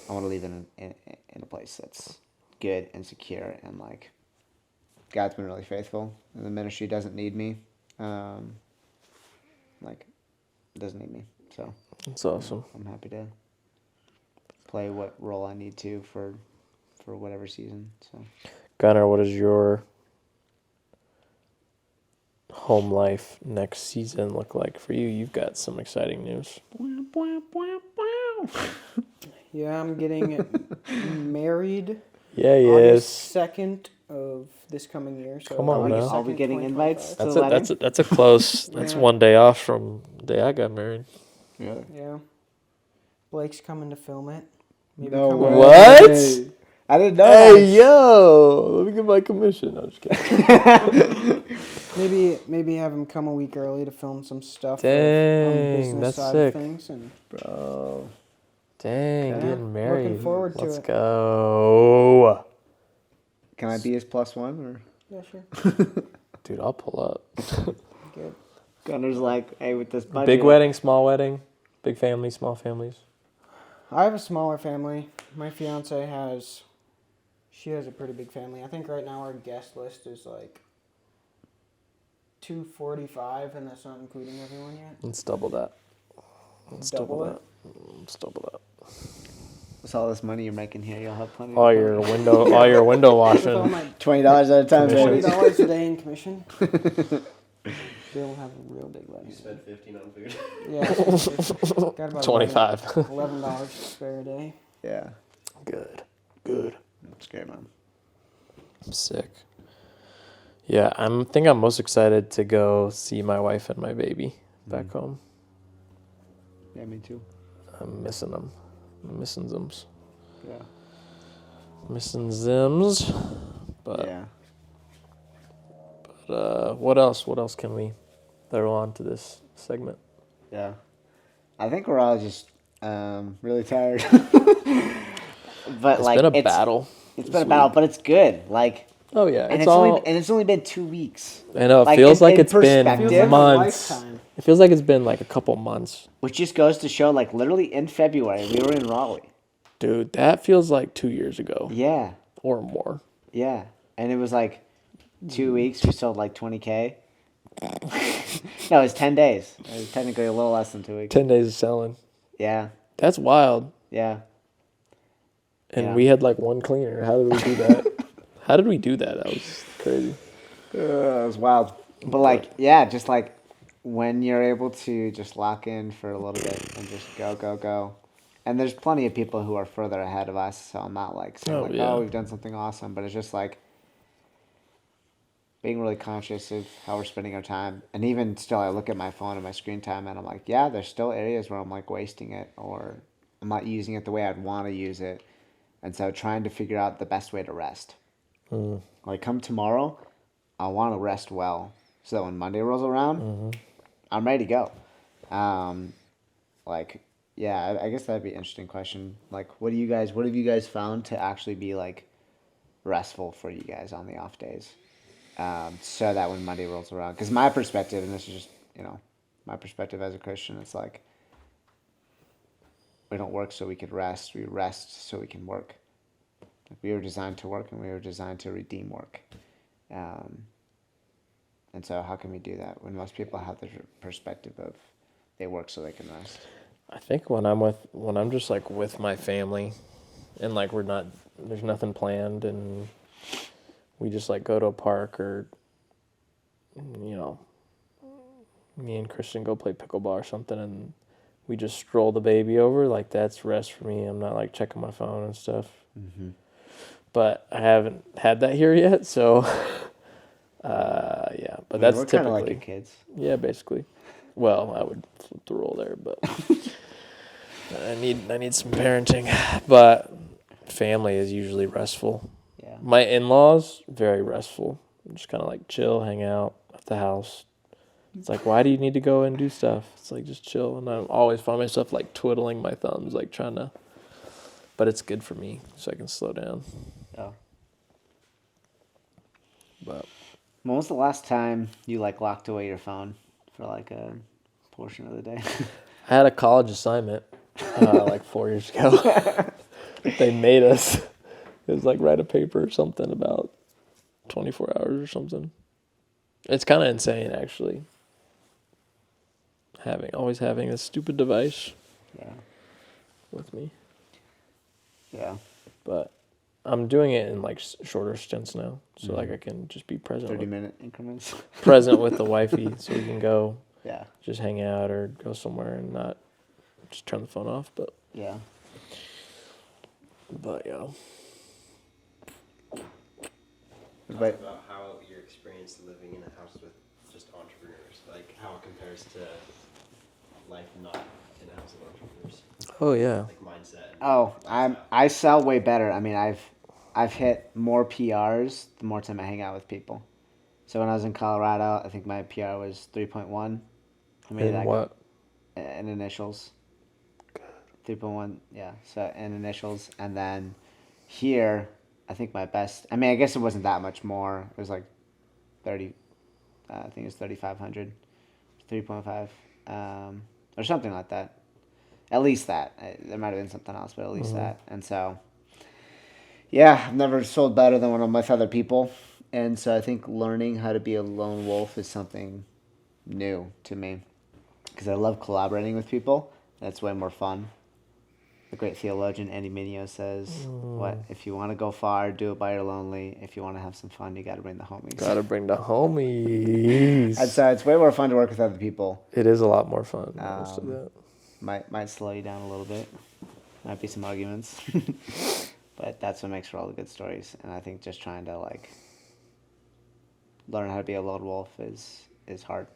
I want to leave it in a place that's good and secure, and like God's been really faithful, and the ministry doesn't need me. Doesn't need me. So That's awesome. I'm happy to play what role I need to for whatever season. So Gunnar, what does your home life next season look like for you? You've got some exciting news. Yeah, I'm getting married. Yeah, he August is. 2nd of this coming year. So Come on August now. Are we 2nd, getting 2025. invites to the wedding? That's a close. That's Yeah. one day off from the day I got married. Really? Yeah. Blake's coming to film it. Maybe No come way. over. What? I didn't know Hey, yo! Let me get my commission. I'm just kidding. Maybe have him come a week early to film some stuff on the Dang, business that's side sick. of things. And Bro. Dang, Yeah, getting married. looking forward to Let's it. Oh. go. Can I be his +1 or? yeah, sure. Dude, I'll pull up. Good. Gunner's like, hey, with this budget. Big wedding, small wedding, big family, small families. I have a smaller family. My fiance has a pretty big family. I think right now our guest list is like 245, and that's not including everyone yet. Let's double that. Let's double Double that. Let's double that. With all this money you're making here, you'll have plenty. All of your money. window With all washing. my $20 at a time, baby. $40 a day in commission. They'll have a real big You wedding. spend 15 on food. Yeah, got about 25. $11 to spare a day. Yeah. Good. Good. That's great, man. Sick. Yeah, think I'm most excited to go see my wife and my baby back home. Yeah, me too. I'm missing them. I'm missing Zims. Yeah. Missing Zims. But Yeah. what else? What else can we throw on to this segment? Yeah. I think we're all just really tired. But It's been a battle. It's been a battle, but it's good. Like, Oh yeah, and it's only been 2 weeks. I know. It like, feels in- like in it's been perspective- Feels like a months. lifetime. It feels like it's been like a couple months, Which just goes to show, like, literally in February, we were in Raleigh. dude. That feels like 2 years ago Yeah. or more. Yeah. And it was like 2 weeks, we sold like 20K. No, it was 10 days. It was technically a little less than 2 weeks. 10 days of selling. Yeah. That's wild. Yeah. And Yeah. we had like one cleaner. How did we do that? How did we do that? That was crazy. It was wild. But, like, yeah, just like when you're able to just lock in for a little bit and just go. And there's plenty of people who are further ahead of us, so I'm not like saying yeah. we've done something awesome, but it's just like being really conscious of how we're spending our time. And even still, I look at my phone and my screen time, and I'm like, yeah, there's still areas where I'm like wasting it, or I'm not using it the way I'd want to use it. And so trying to figure out the best way to rest. Like, come tomorrow, I want to rest well so that when Monday rolls around, I'm ready to go. Like, yeah, I guess that'd be an interesting question. Like, what have you guys found to actually be like restful for you guys on the off days? So that when Monday rolls around, because my perspective, and this is just, my perspective as a Christian, it's like we don't work so we can rest. We rest so we can work. Like, we were designed to work, and we were designed to redeem work. And so how can we do that when most people have the perspective of they work so they can rest? I think when I'm just like with my family, and like there's nothing planned, and we just like go to a park, or me and Christian go play pickleball or something, and we just stroll the baby over. Like, that's rest for me. I'm not like checking my phone and stuff. Mm-hmm. But I haven't had that here yet, so yeah. But that's we're typically kind of like your kids. Yeah, basically. Well, I would flip the role there, but I need some parenting. But family is usually restful. Yeah. My in-laws, very restful. Just kind of like chill, hang out at the house. It's like, why do you need to go and do stuff? It's like, just chill. And I always find myself like twiddling my thumbs, like trying to, but it's good for me so I can slow down. Yeah. But When was the last time you like locked away your phone for like a portion of the day? I had a college assignment like 4 years ago. They made us. It was like write a paper or something about 24 hours or something. It's kind of insane, actually. Always having this stupid device Yeah. with me. Yeah. But I'm doing it in like shorter stints now, so like I can just be present. 30-minute increments. Present with the wifey, so we can go. Yeah. Just hang out or go somewhere and not just turn the phone off. But Yeah. yeah. But About how your experience living in a house with just entrepreneurs, like how it compares to life not in a house of entrepreneurs, Oh yeah. like mindset. I sell way better. I mean, I've hit more PRs the more time I hang out with people. So when I was in Colorado, I think my PR was 3.1. I made In that what? in initials. 3.1, yeah. So in initials, and then here, I think my best. I mean, I guess it wasn't that much more. It was like 30. I think it was 3,500, 3.5, or something like that. At least that. There might have been something else, but at least that. And so, yeah, I've never sold better than when I'm with other people. And so I think learning how to be a lone wolf is something new to me, because I love collaborating with people. That's way more fun. The great theologian Andy Mineo says, "What if you want to go far, do it by your lonely. If you want to have some fun, you got to bring the homies." Gotta bring the homies. And so it's way more fun to work with other people. It is a lot more fun. Most of that. Might slow you down a little bit. Might be some arguments, but that's what makes for all the good stories. And I think just trying to like learn how to be a lone wolf is hard.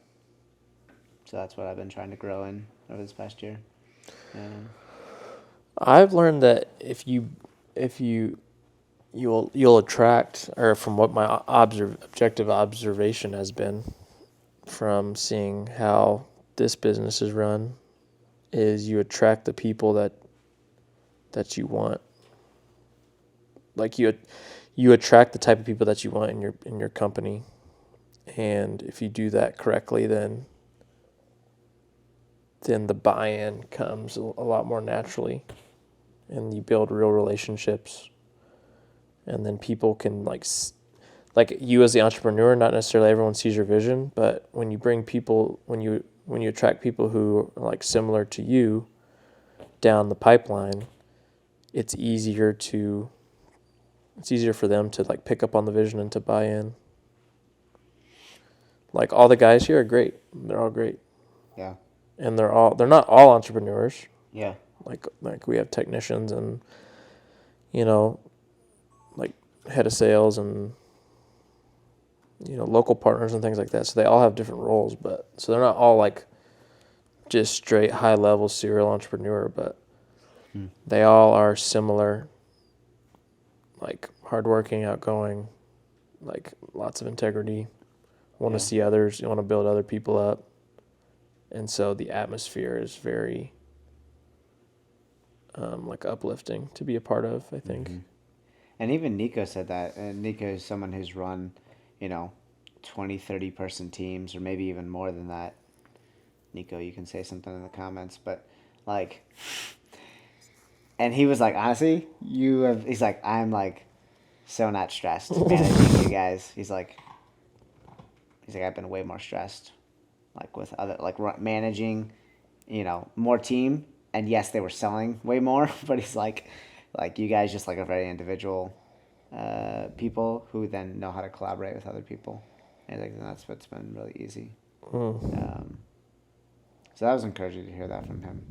So that's what I've been trying to grow in over this past year. I've learned that if you'll attract, or from what my objective observation has been from seeing how this business is run, is you attract the people that you want. Like you attract the type of people that you want in your company, and if you do that correctly, then the buy-in comes a lot more naturally, and you build real relationships, and then people can like you as the entrepreneur, not necessarily everyone sees your vision, but when you bring people, when you attract people who are like similar to you down the pipeline, it's easier for them to like pick up on the vision and to buy in. Like, all the guys here are great. They're all great. Yeah. And they're not all entrepreneurs. Yeah. Like we have technicians and, like head of sales and, local partners and things like that. So they all have different roles, so they're not all like just straight high level serial entrepreneur, but they all are similar, like hardworking, outgoing, like lots of integrity, want to Yeah. see others, you want to build other people up. And so the atmosphere is very like uplifting to be a part of, I think. Mm-hmm. And even Nico said that. And Nico is someone who's run, 20, 30 person teams, or maybe even more than that. Nico, you can say something in the comments, but like, and he was like, honestly, he's like, I'm like so not stressed managing you guys. He's like, I've been way more stressed, like with other, like managing, more team. And yes, they were selling way more, but he's like you guys just like are very individual people who then know how to collaborate with other people. And like that's what's been really easy. So that was encouraging to hear that from him.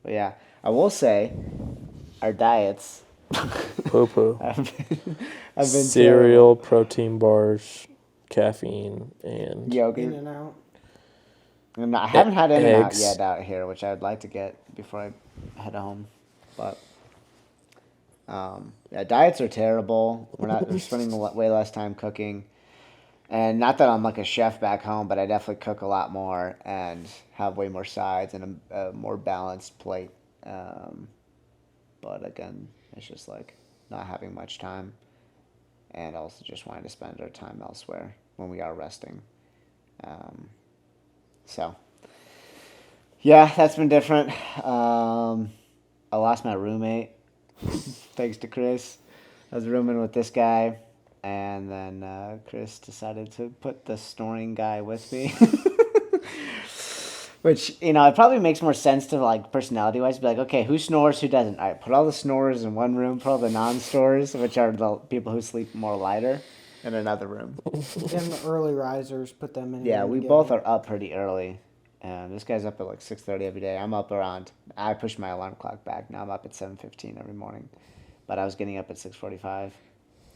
But yeah, I will say our diets. Poo-poo. I've been Cereal, protein bars, caffeine, and yogurt. In and out. And I haven't had In-N-Out eggs. yet out here, which I would like to get before I head home. But yeah, diets are terrible. We're spending way less time cooking. And not that I'm like a chef back home, but I definitely cook a lot more and have way more sides and a more balanced plate. But again, it's just like not having much time, and also just wanting to spend our time elsewhere when we are resting. So, yeah, that's been different. I lost my roommate, thanks to Chris. I was rooming with this guy, and then Chris decided to put the snoring guy with me. Which, it probably makes more sense to, like, personality-wise, be like, okay, who snores, who doesn't? All right, put all the snorers in one room, put all the non-snorers, which are the people who sleep more lighter, in another room. And the early risers, put them in. a Yeah, room we together. both are up pretty early. This guy's up at like 6:30 every day. I'm up I push my alarm clock back. Now I'm up at 7:15 every morning. But I was getting up at 6:45.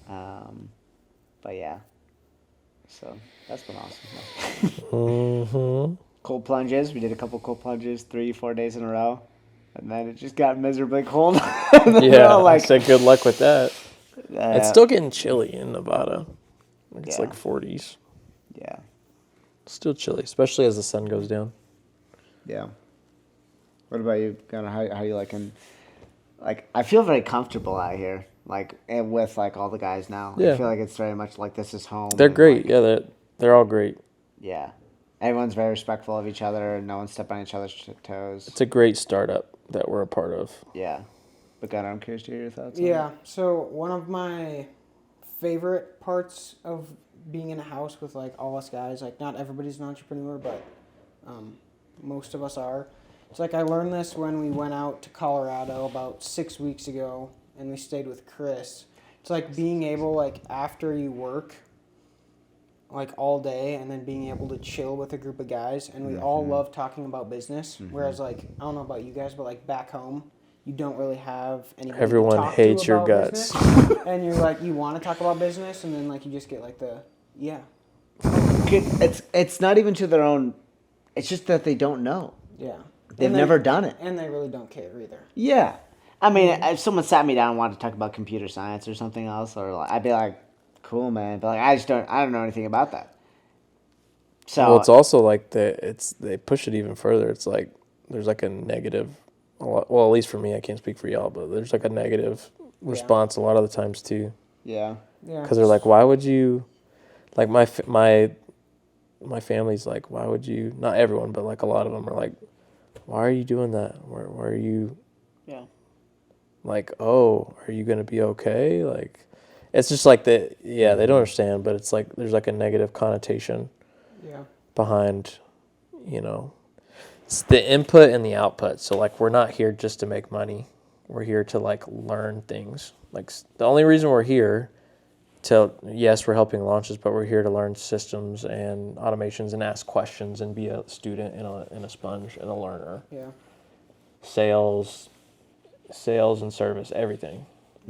But yeah. So that's been awesome. Mm-hmm. Cold plunges. We did a couple cold plunges 3-4 days in a row. And then it just got miserably cold. Yeah, I said good luck with that. It's still getting chilly in Nevada. It's Yeah. like 40s. Yeah. Still chilly, especially as the sun goes down. Yeah. What about you? Kind of how you liking? Like, I feel very comfortable out here. Like, and with like all the guys now. Yeah. I feel like it's very much like this is home. They're and, great. like, Yeah, they're all great. Yeah. Everyone's very respectful of each other, and no one step on each other's toes. It's a great startup that we're a part of. Yeah. But God, I'm curious to hear your thoughts. Yeah, so one of my favorite parts of being in a house with like all us guys, like not everybody's an entrepreneur, but most of us are. It's like I learned this when we went out to Colorado about 6 weeks ago, and we stayed with Chris. It's like being able, like after you work, like all day, and then being able to chill with a group of guys, and we all love talking about business. Whereas like I don't know about you guys, but like back home, you don't really have anybody Everyone to talk hates to your about guts. business. And you're like, you want to talk about business, and then like you just get like yeah. It's not even to their own. It's just that they don't know. Yeah. They've never done it. And they really don't care either. Yeah. I mean, if someone sat me down and wanted to talk about computer science or something else, or like, I'd be like, cool, man. But like, I don't know anything about that. So Well, it's also like they push it even further. It's like there's like a negative. Well, at least for me, I can't speak for y'all, but there's like a negative response a lot of the times too. yeah. Yeah. Because they're like, why would you? Like my family's like, why would you? Not everyone, but like a lot of them are like, why are you doing that? Why are you? Yeah. Like, oh, are you gonna be okay? Like, it's just like yeah, they don't understand, but it's like there's like a negative connotation Yeah. behind, it's the input and the output. So like, we're not here just to make money. We're here to like learn things. Like the only reason we're here yes, we're helping launches, but we're here to learn systems and automations and ask questions and be a student and a sponge and a learner. Yeah. Sales and service, everything.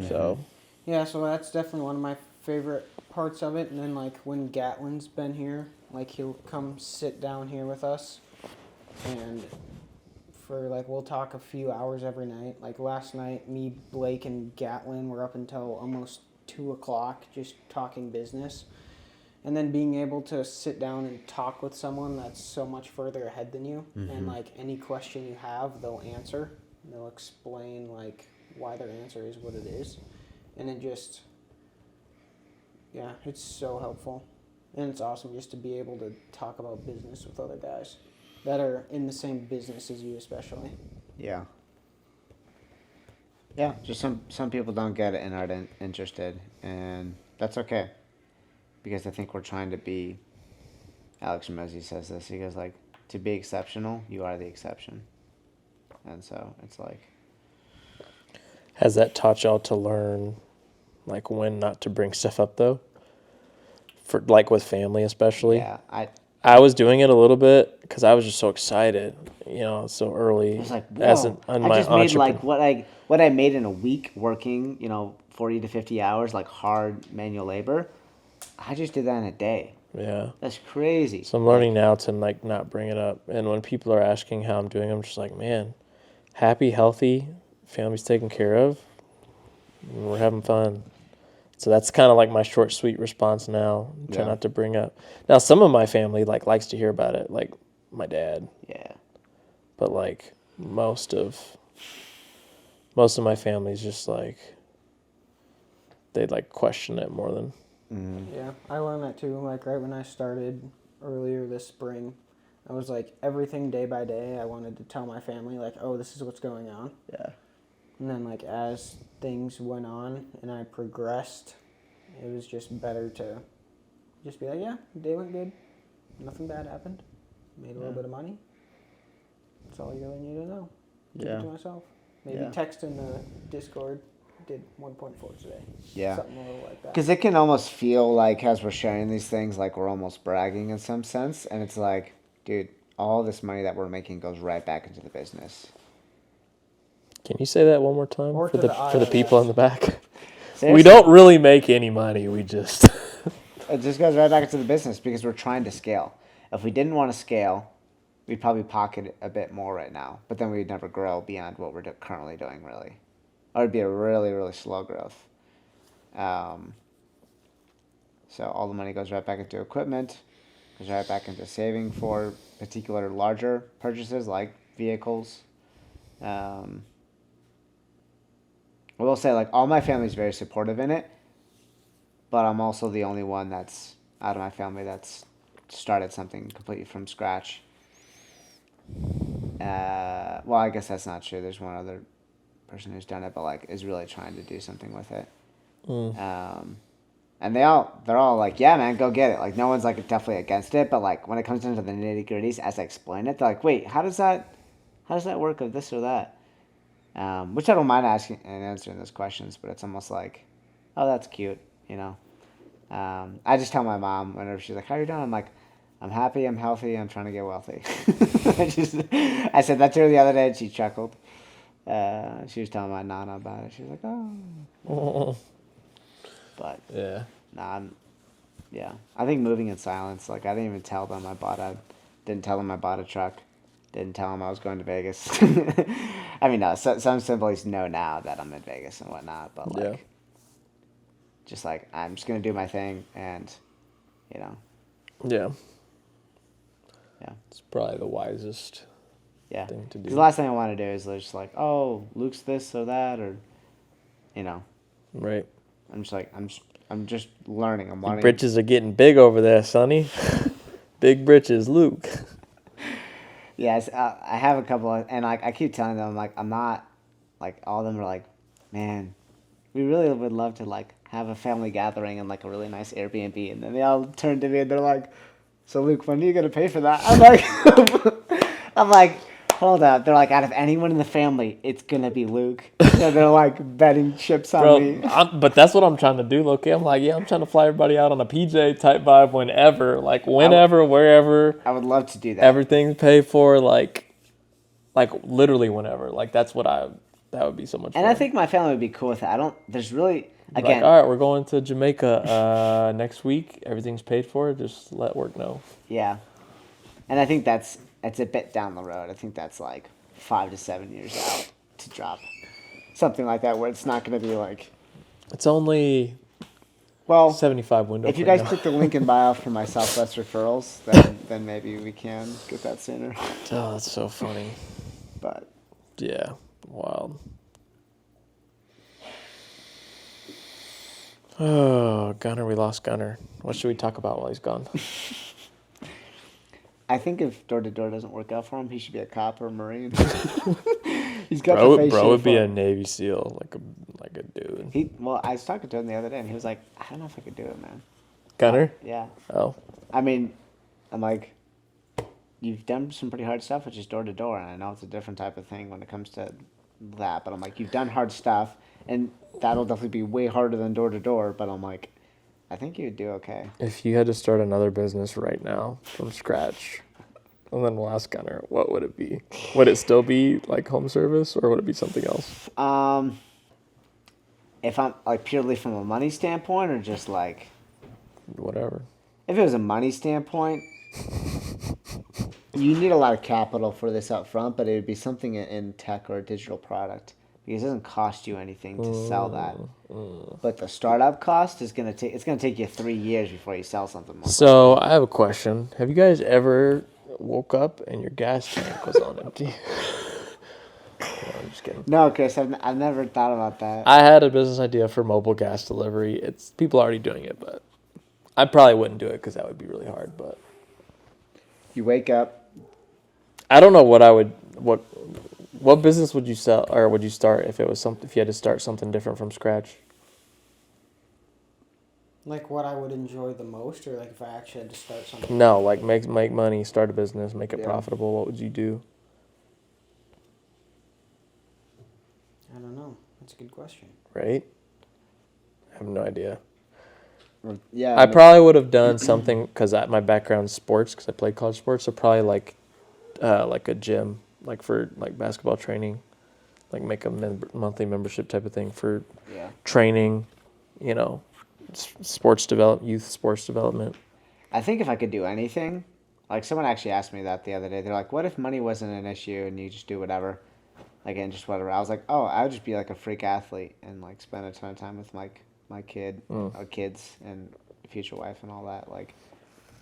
So Yeah, so that's definitely one of my favorite parts of it. And then like when Gatlin's been here, like he'll come sit down here with us, and for like we'll talk a few hours every night. Like last night, me, Blake, and Gatlin were up until almost 2:00 just talking business. And then being able to sit down and talk with someone that's so much further ahead than you, and like any question you have, they'll answer. They'll explain like why their answer is what it is, and it just, yeah, it's so helpful, and it's awesome just to be able to talk about business with other guys that are in the same business as you, especially. Yeah. Yeah, just some people don't get it and aren't interested, and that's okay. Because I think we're trying to be, Alex Ramosi says this, he goes like, to be exceptional, you are the exception. And so it's like. Has that taught y'all to learn, like, when not to bring stuff up, though? For, like, with family especially? Yeah, I was doing it a little bit because I was just so excited, you know, so early. I was like, whoa, as an, on I my just made entrepreneur. like what I made in a week working, 40 to 50 hours, like hard manual labor. I just did that in a day. Yeah. That's crazy. So I'm learning now to, like, not bring it up. And when people are asking how I'm doing, I'm just like, man, happy, healthy, family's taken care of, and we're having fun. So that's kind of like my short, sweet response now. Try Yeah. not to bring up. Now, some of my family likes to hear about it, like my dad. Yeah. But like most of my family's just like they like question it more than. Mm-hmm. Yeah, I learned that too. Like right when I started earlier this spring, I was like everything day by day. I wanted to tell my family like, oh, this is what's going on. Yeah. And then like as things went on and I progressed, it was just better to just be like, yeah, the day went good, nothing bad happened, made a little bit of money. That's all you really need to know. Keep it to myself. Maybe Yeah. text in the Discord. Did 1.4 today. Yeah. Something a little like that. Because it can almost feel like as we're sharing these things, like we're almost bragging in some sense. And it's like, dude, all this money that we're making goes right back into the business. Can you say that one more time Or for to the the for the people IRS. in the back? Seriously? We don't really make any money. We just It just goes right back into the business because we're trying to scale. If we didn't want to scale, we'd probably pocket a bit more right now. But then we'd never grow beyond what we're currently doing, really. Or it'd be a really, really slow growth. So all the money goes right back into equipment, goes right back into saving for particular larger purchases like vehicles. I will say, like, all my family's very supportive in it, but I'm also the only one that's out of my family that's started something completely from scratch. Well, I guess that's not true. There's one other person who's done it, but like is really trying to do something with it. And they're all like, yeah, man, go get it. Like, no one's like definitely against it, but like when it comes into the nitty gritties, as I explain it, they're like, wait, how does that work of this or that? Which I don't mind asking and answering those questions, but it's almost like, oh, that's cute, you know. I just tell my mom whenever she's like, how are you doing? I'm like, I'm happy, I'm healthy, I'm trying to get wealthy. I said that to her the other day, and she chuckled. She was telling my nana about it. She was like, oh. But yeah. nah, I think moving in silence. Like, I didn't even tell them didn't tell them I bought a truck. Didn't tell them I was going to Vegas. I mean, no, some siblings know now that I'm in Vegas and whatnot, but like, just like, I'm just going to do my thing and, you know. Yeah. Yeah. It's probably the wisest thing to do. 'Cause the last thing I want to do is just like, oh, Luke's this or that, or, you know. Right. I'm just like, I'm just learning. I'm Your learning. britches are getting big over there, Sonny. Big britches, Luke. Yes, I have a couple, and like I keep telling them, like, I'm not, like, all of them are like, man, we really would love to like have a family gathering in like a really nice Airbnb, and then they all turn to me and they're like, so Luke, when are you gonna pay for that? I'm like, hold up. They're like, out of anyone in the family, it's gonna be Luke. So they're like betting chips on me. But that's what I'm trying to do, Loki. I'm like, I'm trying to fly everybody out on a PJ type vibe whenever, wherever. I would love to do that. Everything's paid for, like literally whenever. Like that would be so much fun. And I think my family would be cool with it. There's really, again. Like, all right, we're going to Jamaica next week. Everything's paid for. Just let work know. Yeah. And I think it's a bit down the road. I think that's like 5 to 7 years out to drop something like that where it's not going to be like. It's only Well, 75 window. if you clean guys now. click the link in bio for my Southwest referrals, then maybe we can get that sooner. Oh, that's so funny. But Yeah, wild. Oh, Gunner, we lost Gunner. What should we talk about while he's gone? I think if door-to-door doesn't work out for him, he should be a cop or a Marine. He's got the face Bro shape would be for a it. Navy SEAL, like a dude. Well, I was talking to him the other day, and he was like, I don't know if I could do it, man. Gunner? Yeah. Oh, I mean, I'm like, you've done some pretty hard stuff, which is door-to-door, and I know it's a different type of thing when it comes to that, but I'm like, you've done hard stuff, and that'll definitely be way harder than door-to-door, but I'm like, I think you'd do okay. if you had to start another business right now from scratch, and then we'll ask Gunner, what would it be? Would it still be like home service, or would it be something else? If I'm, like, purely from a money standpoint, or just, like, Whatever. if it was a money standpoint, you need a lot of capital for this up front, but it would be something in tech or a digital product because it doesn't cost you anything to sell that. But the startup cost is gonna take you 3 years before you sell something. So I have a question. Have you guys ever woke up and your gas tank was on empty? No, I'm just kidding. No, Chris, I've never thought about that. I had a business idea for mobile gas delivery. It's people are already doing it, but I probably wouldn't do it because that would be really hard. But You wake up. I don't know what I would what business would you sell or would you start if it was if you had to start something different from scratch? Like what I would enjoy the most, or like if I actually had to start something. No, like make money, start a business, make it Yeah. profitable. What would you do? I don't know. That's a good question. Right? I have no idea. Yeah. I probably would have done something because my background's sports because I played college sports. So probably like a gym, like for like basketball training, like make a monthly membership type of thing for Yeah. training, you know, youth sports development. I think if I could do anything, like someone actually asked me that the other day. They're like, "What if money wasn't an issue and you just do whatever, like and just whatever?" I was like, "Oh, I would just be like a freak athlete and like spend a ton of time with my kid, or kids, and future wife and all that. Like,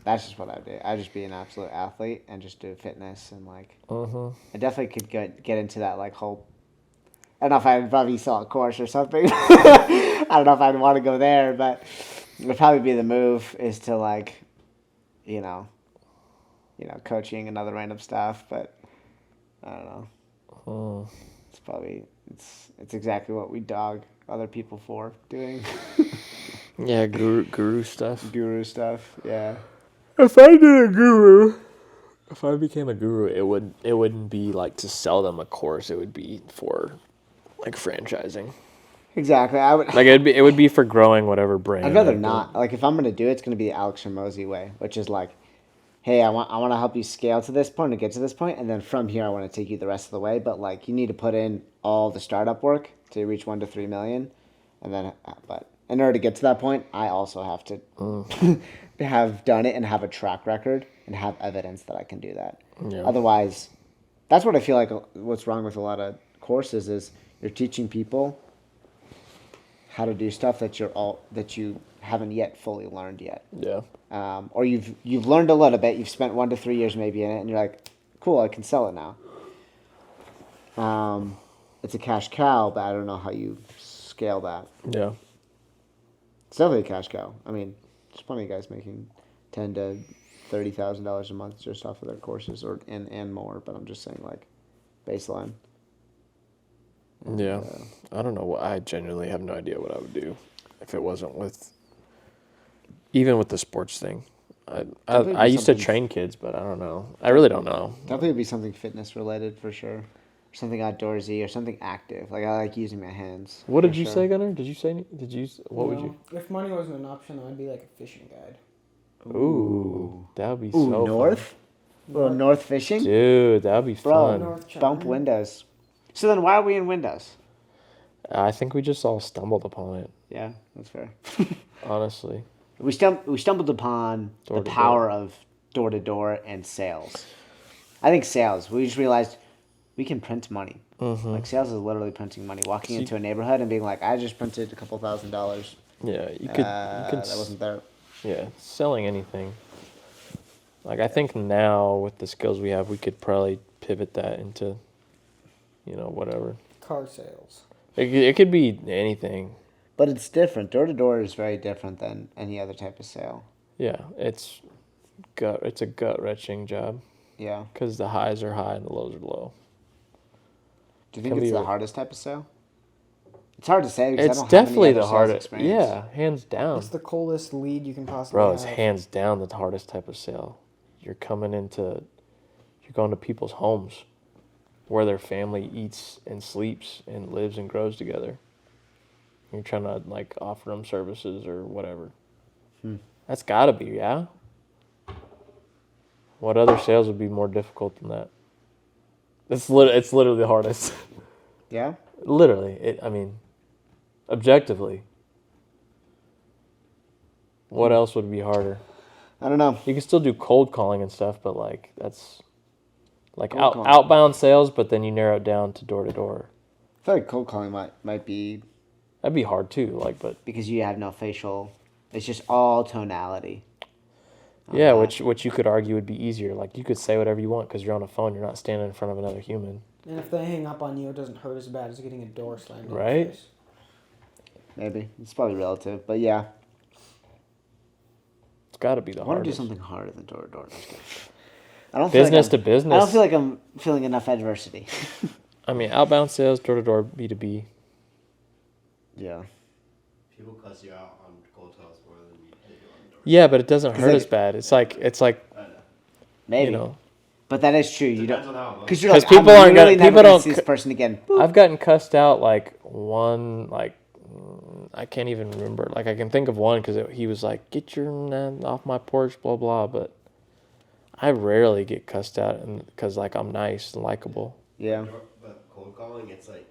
that's just what I'd do. I'd just be an absolute athlete and just do fitness and like. I definitely could get into that like whole. I don't know if I'd probably sell a course or something. I don't know if I'd want to go there, but it would probably be the move is to like, you know, coaching and other random stuff. But I don't know. It's probably it's exactly what we dog other people for doing. Yeah, guru stuff. Guru stuff. Yeah. If I became a guru, it wouldn't be like to sell them a course. It would be for like franchising. Exactly. I would. Like it would be for growing whatever brand. I'd rather I'd not. Like if I'm gonna do it, it's gonna be the Alex Hormozy way, which is like, hey, I want to help you scale to this point and get to this point, and then from here I want to take you the rest of the way. But like you need to put in all the startup work to reach 1 to 3 million, and then but in order to get to that point, I also have to have done it and have a track record and have evidence that I can do that. Yeah. Otherwise, that's what I feel like. What's wrong with a lot of courses is you're teaching people how to do stuff that you haven't yet fully learned yet. Yeah. Or you've learned a little bit. You've spent 1 to 3 years maybe in it, and you're like, cool, I can sell it now. It's a cash cow, but I don't know how you scale that. Yeah. It's definitely a cash cow. I mean, there's plenty of guys making $10,000 to $30,000 a month just off of their courses, and more. But I'm just saying, like, baseline. Yeah. I don't know. I genuinely have no idea what I would do if it wasn't even with the sports thing. I used to train kids, but I don't know. I really don't know. Definitely would be something fitness related for sure. Something outdoorsy or something active. Like I like using my hands. What did you say, Gunnar? What would you? If money wasn't an option, I'd be like a fishing guide. Ooh, that would be so fun. North? Little north fishing? Dude, that would be fun. North China. Bump windows. So then why are we in Windows? I think we just all stumbled upon it, Yeah, that's fair. honestly. We stumbled upon Door the to power of door-to-door and sales. I think sales, we just realized we can print money. Like sales is literally printing money. Walking into a neighborhood and being like, I just printed a couple $1,000. Yeah, you could. That wasn't there. Yeah, selling anything. Like I think now with the skills we have, we could probably pivot that into, whatever. Car sales. It could be anything. But it's different. Door to door is very different than any other type of sale. Yeah, it's a gut wrenching job Yeah. because the highs are high and the lows are low. Do you think Can it's be the a- hardest type of sale? It's hard to say because It's I don't have definitely any the other sales hardest. experience. Yeah, hands down. It's the coldest lead you can possibly Bro, have. it's hands down the hardest type of sale. You're going to people's homes where their family eats and sleeps and lives and grows together. You're trying to like offer them services or whatever. That's gotta be, yeah. What other sales would be more difficult than that? It's literally the hardest. Yeah? Literally, objectively. What else would be harder? I don't know. You can still do cold calling and stuff, but like that's like Cold calling. outbound sales, but then you narrow it down to door to door. I feel like cold calling might be That'd be hard too. Like, but because you have no facial. It's just all tonality. yeah, which you could argue would be easier. Like you could say whatever you want because you're on a phone. You're not standing in front of another human. And if they hang up on you, it doesn't hurt as bad as getting a door slammed in your Right? face. Maybe. It's probably relative. But yeah. It's got to be the I want to do hardest. something harder than door to door. Just kidding. I don't Business feel to like I business. don't feel like I'm feeling enough adversity. I mean, outbound sales, door to door, B2B. Yeah. People cuss you out on cold calls more than they do on the door. Yeah, but it doesn't 'Cause hurt they- as bad. It's like I know. Maybe. you know. But that is true. You Depends don't on how it looks. because you're 'Cause like people I'm aren't gonna- literally never people gonna don't see this c- person again. Boop. I've gotten cussed out like one, like I can't even remember. Like I can think of one because he was like, "Get your off my porch," blah blah. But I rarely get cussed out, and because like I'm nice and likable. Yeah. But cold calling, it's like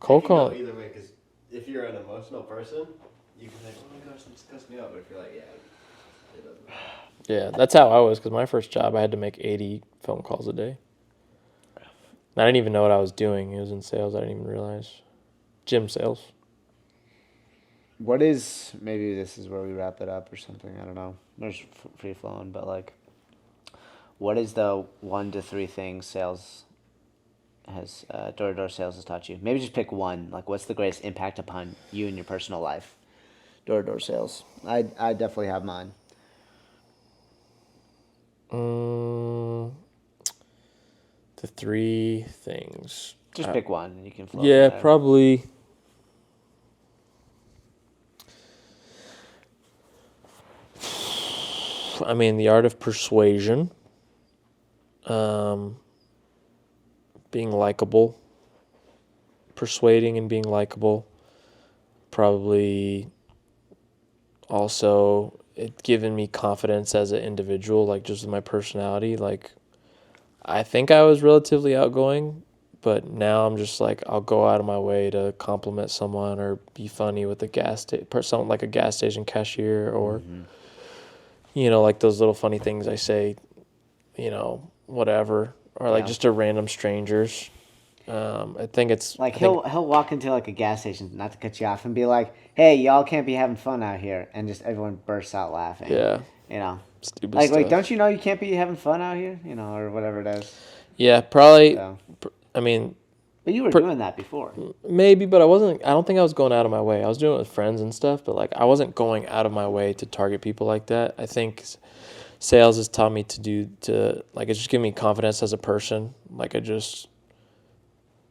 Cold it can go call. either way, because if you're an emotional person, you can say, "Oh my gosh, this cussed me out," but if you're like, "Yeah, it doesn't." Yeah, that's how I was. Because my first job, I had to make 80 phone calls a day. And I didn't even know what I was doing. It was in sales. I didn't even realize. Gym sales. What is maybe this is where we wrap it up or something? I don't know. There's free flowing, but like, what is the 1 to 3 things sales has door to door sales has taught you? Maybe just pick one. Like, what's the greatest impact upon you in your personal life? Door to door sales. I definitely have mine. The 3 things. Just pick one, and you can flow. Yeah, from there. probably. I mean, the art of persuasion. Being likable. Persuading and being likable. Probably also it given me confidence as an individual, like just my personality. Like, I think I was relatively outgoing, but now I'm just like, I'll go out of my way to compliment someone or be funny with someone like a gas station cashier or, like those little funny things I say, whatever, or like Yeah. just to random strangers. I think it's Like I think- he'll walk into like a gas station, not to cut you off, and be like, "Hey, y'all can't be having fun out here," and just everyone bursts out laughing. yeah, You know, stupid like stuff. don't you know you can't be having fun out here? You know, or whatever it is. Yeah, probably. So. I mean, But you were doing that before. maybe, but I don't think I was going out of my way. I was doing it with friends and stuff, but like I wasn't going out of my way to target people like that. I think sales has taught me it's just given me confidence as a person. Like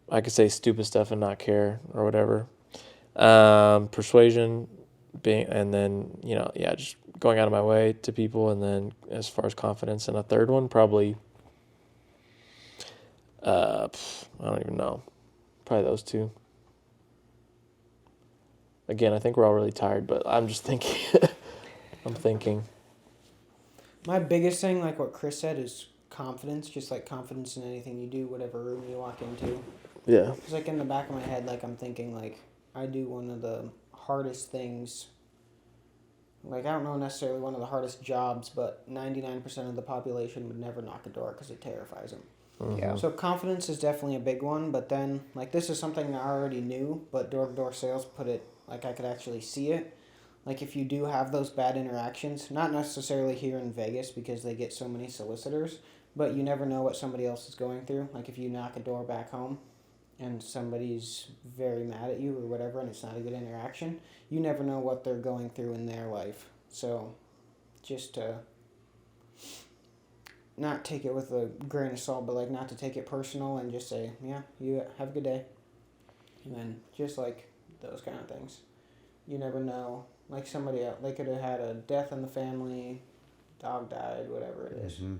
I could say stupid stuff and not care or whatever. Persuasion and then, just going out of my way to people. And then as far as confidence, and a third one, probably, I don't even know. Probably those 2. Again, I think we're all really tired, but I'm just thinking. I'm thinking. My biggest thing, like what Chris said, is confidence. Just like confidence in anything you do, whatever room you walk into. Yeah. It's like in the back of my head, like I'm thinking, like I do one of the hardest things. Like I don't know necessarily one of the hardest jobs, but 99% of the population would never knock a door because it terrifies them. Yeah. So confidence is definitely a big one, but then like this is something I already knew, but door-to-door sales put it like I could actually see it. Like if you do have those bad interactions, not necessarily here in Vegas because they get so many solicitors, but you never know what somebody else is going through. Like if you knock a door back home and somebody's very mad at you or whatever and it's not a good interaction, you never know what they're going through in their life. So just to not take it with a grain of salt, but like not to take it personal and just say, yeah, you have a good day. And then just like those kind of things. You never know. Like somebody else, they could have had a death in the family, dog died, whatever it is. Mm-hmm.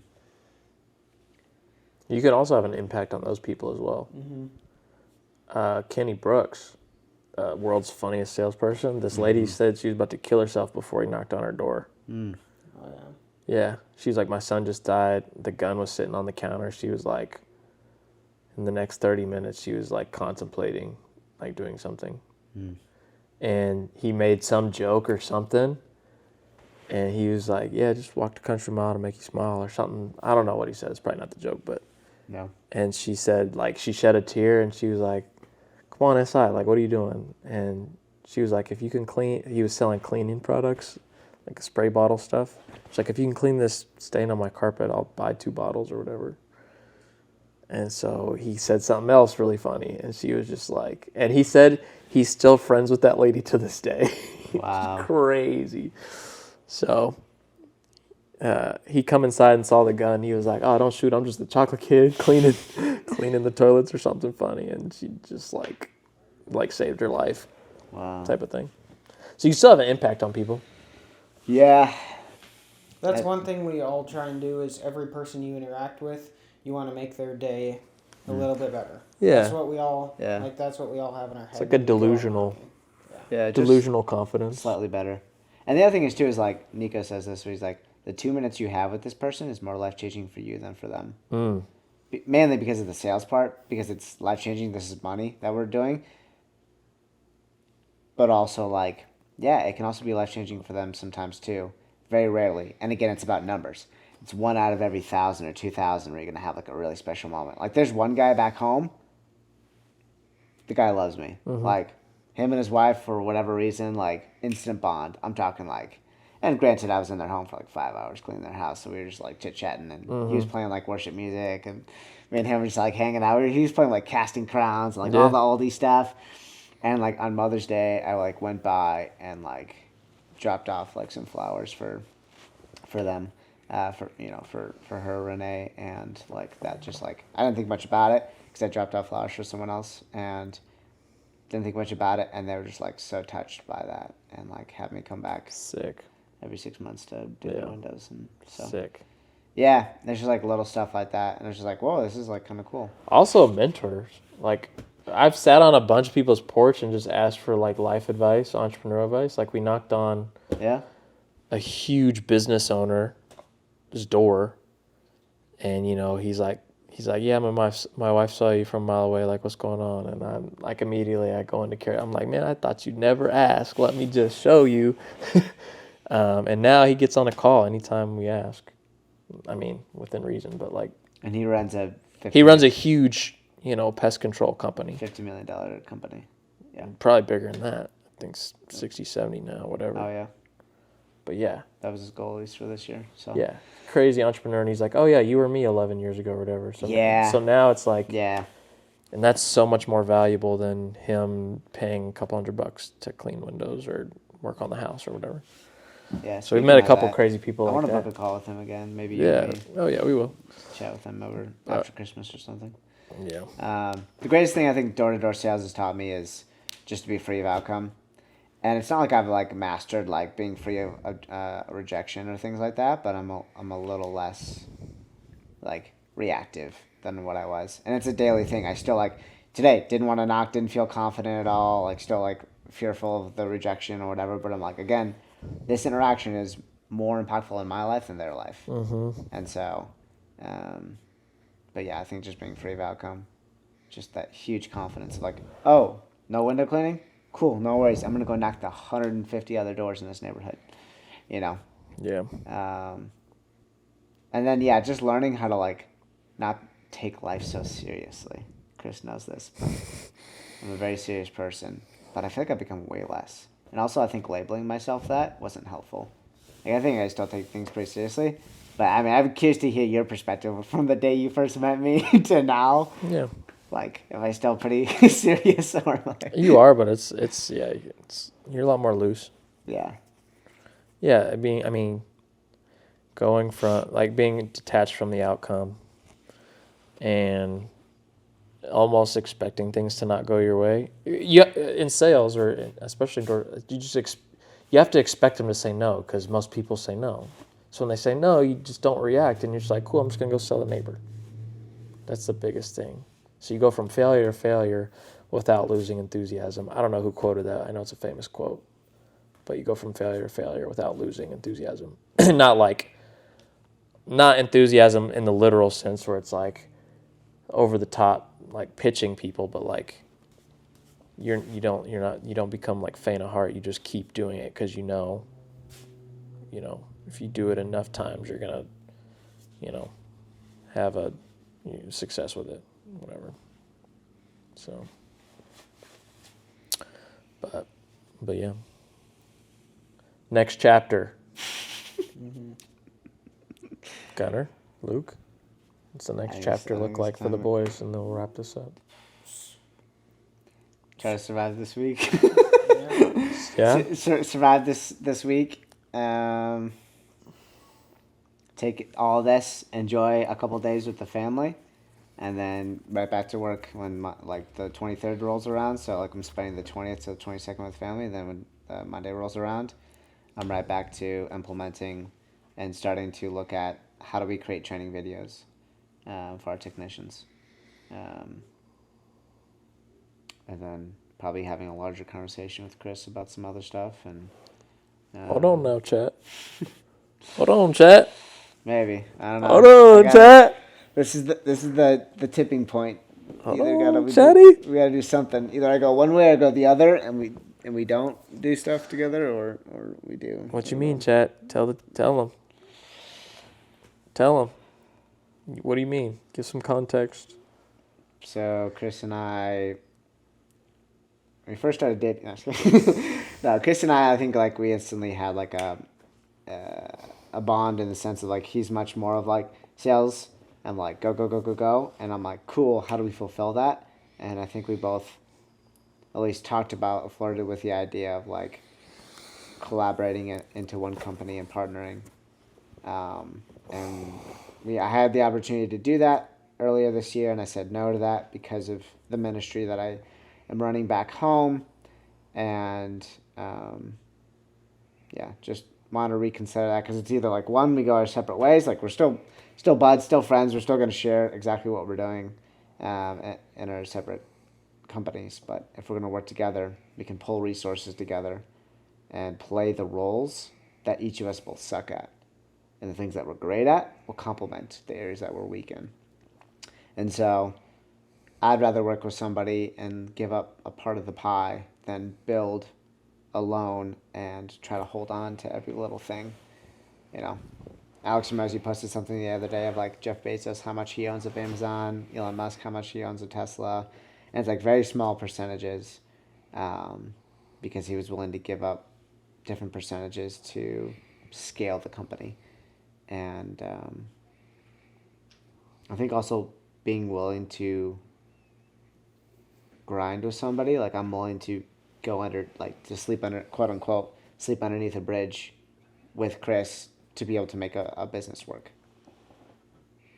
You can also have an impact on those people as well. Kenny Brooks, world's funniest salesperson. This lady said she was about to kill herself before he knocked on her door. Mm. Oh, yeah. Yeah, she's like, my son just died. The gun was sitting on the counter. She was like, in the next 30 minutes, she was like contemplating, like doing something. Mm. And he made some joke or something. And he was like, yeah, just walk the country mile to make you smile or something. I don't know what he said. It's probably not the joke, but. No. And she said, like, she shed a tear and she was like, come on inside. Like, what are you doing? And she was like, if you can clean, he was selling cleaning products, like spray bottle stuff. She's like, if you can clean this stain on my carpet, I'll buy 2 bottles or whatever. And so he said something else really funny. And she was just like, and he said he's still friends with that lady to this day. Wow. Crazy. So he come inside and saw the gun. He was like, oh, don't shoot. I'm just a chocolate kid cleaning the toilets or something funny. And she just like saved her life. Wow. Type of thing. So you still have an impact on people. Yeah. That's one thing we all try and do is every person you interact with, you want to make their day a little bit better. Yeah. That's what we all Yeah. like. That's what we all have in our head. It's like a when we go out delusional, walking. Yeah. Just delusional confidence. slightly better. And the other thing is too is like Nico says this, where he's like, the 2 minutes you have with this person is more life changing for you than for them. Mm. Mainly because of the sales part, because it's life changing. This is money that we're doing. But also like, yeah, it can also be life changing for them sometimes too. Very rarely. And again, it's about numbers. It's 1 out of every 1,000 or 2,000 where you're going to have like a really special moment. Like there's one guy back home. The guy loves me. Mm-hmm. Like him and his wife, for whatever reason, like instant bond. I'm talking like, and granted, I was in their home for like 5 hours cleaning their house. So we were just like chit chatting and he was playing like worship music and me and him were just like hanging out. He was playing like Casting Crowns and like all the oldie stuff. And like on Mother's Day, I like went by and like dropped off like some flowers for them, for her, Renee, and like that. Just like I didn't think much about it because I dropped off flowers for someone else and didn't think much about it. And they were just like so touched by that and like had me come back Sick. every 6 months to do their windows and so. Sick. Yeah, there's just like little stuff like that, and it's just like, whoa, this is like kind of cool. Also mentors. Like I've sat on a bunch of people's porch and just asked for like life advice, entrepreneur advice. Like we knocked on Yeah. a huge business owner's door, and he's like, yeah, my wife saw you from a mile away. Like, what's going on? And I'm like, immediately I go into care. I'm like, man, I thought you'd never ask. Let me just show you. And now he gets on a call anytime we ask. I mean, within reason, but like. And he runs a huge, pest control company. $50 million company. Yeah. Probably bigger than that. I think 60, 70 now, whatever. Oh yeah. But yeah. That was his goal at least for this year. So. Yeah. Crazy entrepreneur. And he's like, oh yeah, you were me 11 years ago or whatever. So yeah. So now it's like. Yeah. And that's so much more valuable than him paying a couple $100 to clean windows or work on the house or whatever. Yeah. So we've met a couple crazy people I like that. want to book a call with him again. Maybe. Yeah. Oh yeah, we will. Chat with him over after Christmas or something. Yeah. The greatest thing I think door-to-door sales has taught me is just to be free of outcome. And it's not like I've like mastered like being free of rejection or things like that, but I'm a little less like reactive than what I was. And it's a daily thing. I still like today didn't want to knock, didn't feel confident at all, like still like fearful of the rejection or whatever, but I'm like, again, this interaction is more impactful in my life than their life. Mm-hmm. And so but yeah, I think just being free of outcome, just that huge confidence of like, oh, no window cleaning? Cool, no worries. I'm going to go knock the 150 other doors in this neighborhood, Yeah. And then, yeah, just learning how to like not take life so seriously. Chris knows this, but I'm a very serious person. But I feel like I've become way less. And also, I think labeling myself that wasn't helpful. Like, I think I still take things pretty seriously. But I mean, I'm curious to hear your perspective from the day you first met me to now. Yeah. Like, am I still pretty serious or like? You are, but it's you're a lot more loose. Yeah. Yeah, I mean, going from like being detached from the outcome and almost expecting things to not go your way. Yeah, in sales or especially you have to expect them to say no because most people say no. So when they say no, you just don't react and you're just like, cool, I'm just gonna go sell a neighbor. That's the biggest thing. So you go from failure to failure without losing enthusiasm. I don't know who quoted that. I know it's a famous quote. But you go from failure to failure without losing enthusiasm. Not enthusiasm in the literal sense where it's like over the top, like pitching people, but like you don't become like faint of heart. You just keep doing it because you know, if you do it enough times, you're gonna, have a success with it, whatever. So, but yeah. Next chapter. Gunner, Luke, what's the next chapter look like for the boys, and then we'll wrap this up. Try to survive this week. Yeah. Survive this week. Take all this, enjoy a couple days with the family, and then right back to work when the 23rd rolls around. So like I'm spending the 20th to the 22nd with family. Then when Monday rolls around, I'm right back to implementing and starting to look at how do we create training videos for our technicians. And then probably having a larger conversation with Chris about some other stuff. And Hold on now, chat. Hold on, chat. Maybe. I don't know. Hold on, chat. This is the tipping point. Hold on, chatty. We gotta do something. Either I go one way or I go the other, and we don't do stuff together, or we do. What you mean, chat? Tell them. Tell them. What do you mean? Give some context. So Chris and I, when we first started dating, no, Chris and I think like we instantly had like a bond in the sense of like he's much more of like sales and like go, and I'm like cool. How do we fulfill that? And I think we both at least talked about or flirted with the idea of like collaborating it into one company and partnering. And I had the opportunity to do that earlier this year, and I said no to that because of the ministry that I am running back home, and just want to reconsider that because it's either like one, we go our separate ways, like we're still buds, still friends, we're still going to share exactly what we're doing in our separate companies, but if we're going to work together, we can pull resources together and play the roles that each of us both suck at. And the things that we're great at will complement the areas that we're weak in. And so I'd rather work with somebody and give up a part of the pie than build alone and try to hold on to every little thing. Alex Ramosi posted something the other day of like Jeff Bezos, how much he owns of Amazon, Elon Musk, how much he owns of Tesla. And it's like very small percentages because he was willing to give up different percentages to scale the company. And I think also being willing to grind with somebody, like I'm willing to go under, like to sleep under, quote unquote, sleep underneath a bridge with Chris to be able to make a business work.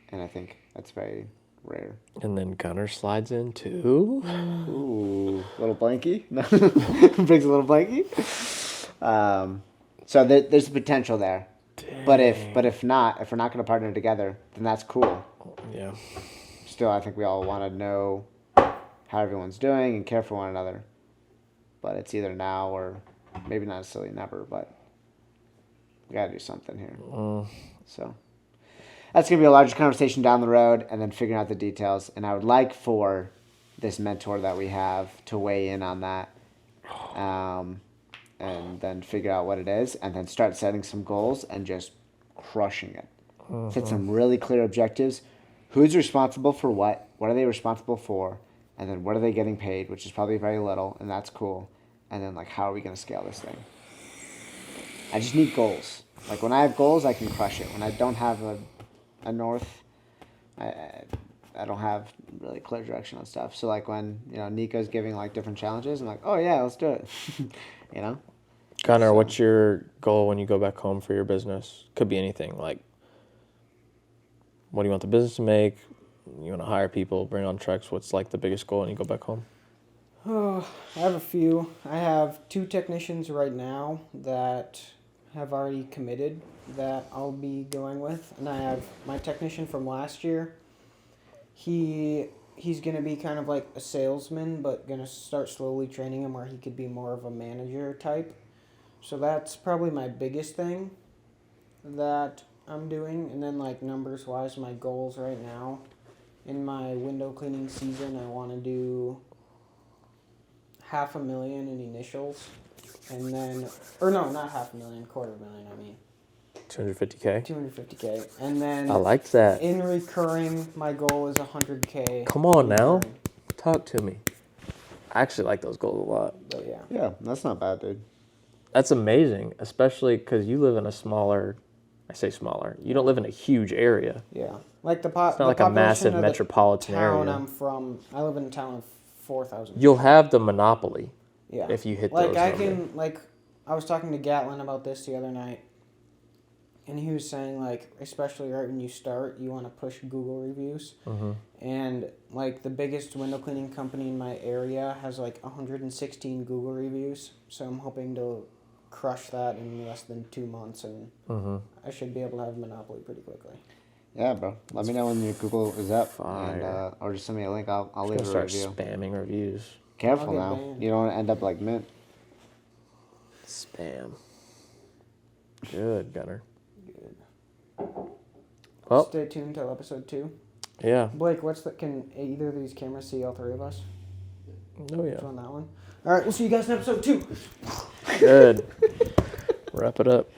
And I think that's very rare. And then Gunner slides in too. Ooh, little blankie. Brings a little blankie. So there's potential there. Dang. But if we're not going to partner together, then that's cool. Yeah. Still, I think we all want to know how everyone's doing and care for one another. But it's either now or maybe not necessarily never, but we got to do something here. So that's going to be a larger conversation down the road and then figuring out the details. And I would like for this mentor that we have to weigh in on that. And then figure out what it is, and then start setting some goals and just crushing it. Set some really clear objectives, who's responsible for what are they responsible for, and then what are they getting paid, which is probably very little, and that's cool. And then, like, how are we going to scale this thing? I just need goals. Like, when I have goals, I can crush it. When I don't have a north, I don't have really clear direction on stuff. So, like, when, you know, Nico's giving, like, different challenges, I'm like, oh, yeah, let's do it. You know? Connor, what's your goal when you go back home for your business? Could be anything. Like, what do you want the business to make? You want to hire people, bring on trucks. What's, like, the biggest goal when you go back home? Oh, I have a few. I have 2 technicians right now that have already committed that I'll be going with, and I have my technician from last year. He's gonna be kind of like a salesman, but gonna start slowly training him where he could be more of a manager type. So that's probably my biggest thing that I'm doing, and then like numbers wise, my goals right now in my window cleaning season, I want to do $500,000 in initials, and then, or no, not $500,000, $250,000. I mean, 250K. 250K, and then I like that. in recurring, my goal is 100K. Come on now, recurring. talk to me. I actually like those goals a lot. But yeah, Yeah, that's not bad, dude. That's amazing, especially because you live in a smaller. I say smaller. You don't live in a huge area. yeah, like It's not like a massive metropolitan town area. I'm from. I live in a town of 4,000. You'll have the monopoly Yeah. if you hit Like those I numbers. can like I was talking to Gatlin about this the other night, and he was saying like especially right when you start, you want to push Google reviews, and like the biggest window cleaning company in my area has like 116 Google reviews, so I'm hoping to crush that in less than 2 months, and I should be able to have a monopoly pretty quickly. Yeah, bro. Let me know when your Google is up, and Fire. or just send me a link. I'll I'm leave gonna a start review. spamming reviews. Careful I'll get now. banned. You don't want to end up like Mint. Spam. Good, Gunner. Good. Well, Stay tuned till episode 2. yeah. Blake, can either of these cameras see all 3 of us? Oh Which yeah. one, that one? All right, we'll see you guys in episode 2. Good. Wrap it up.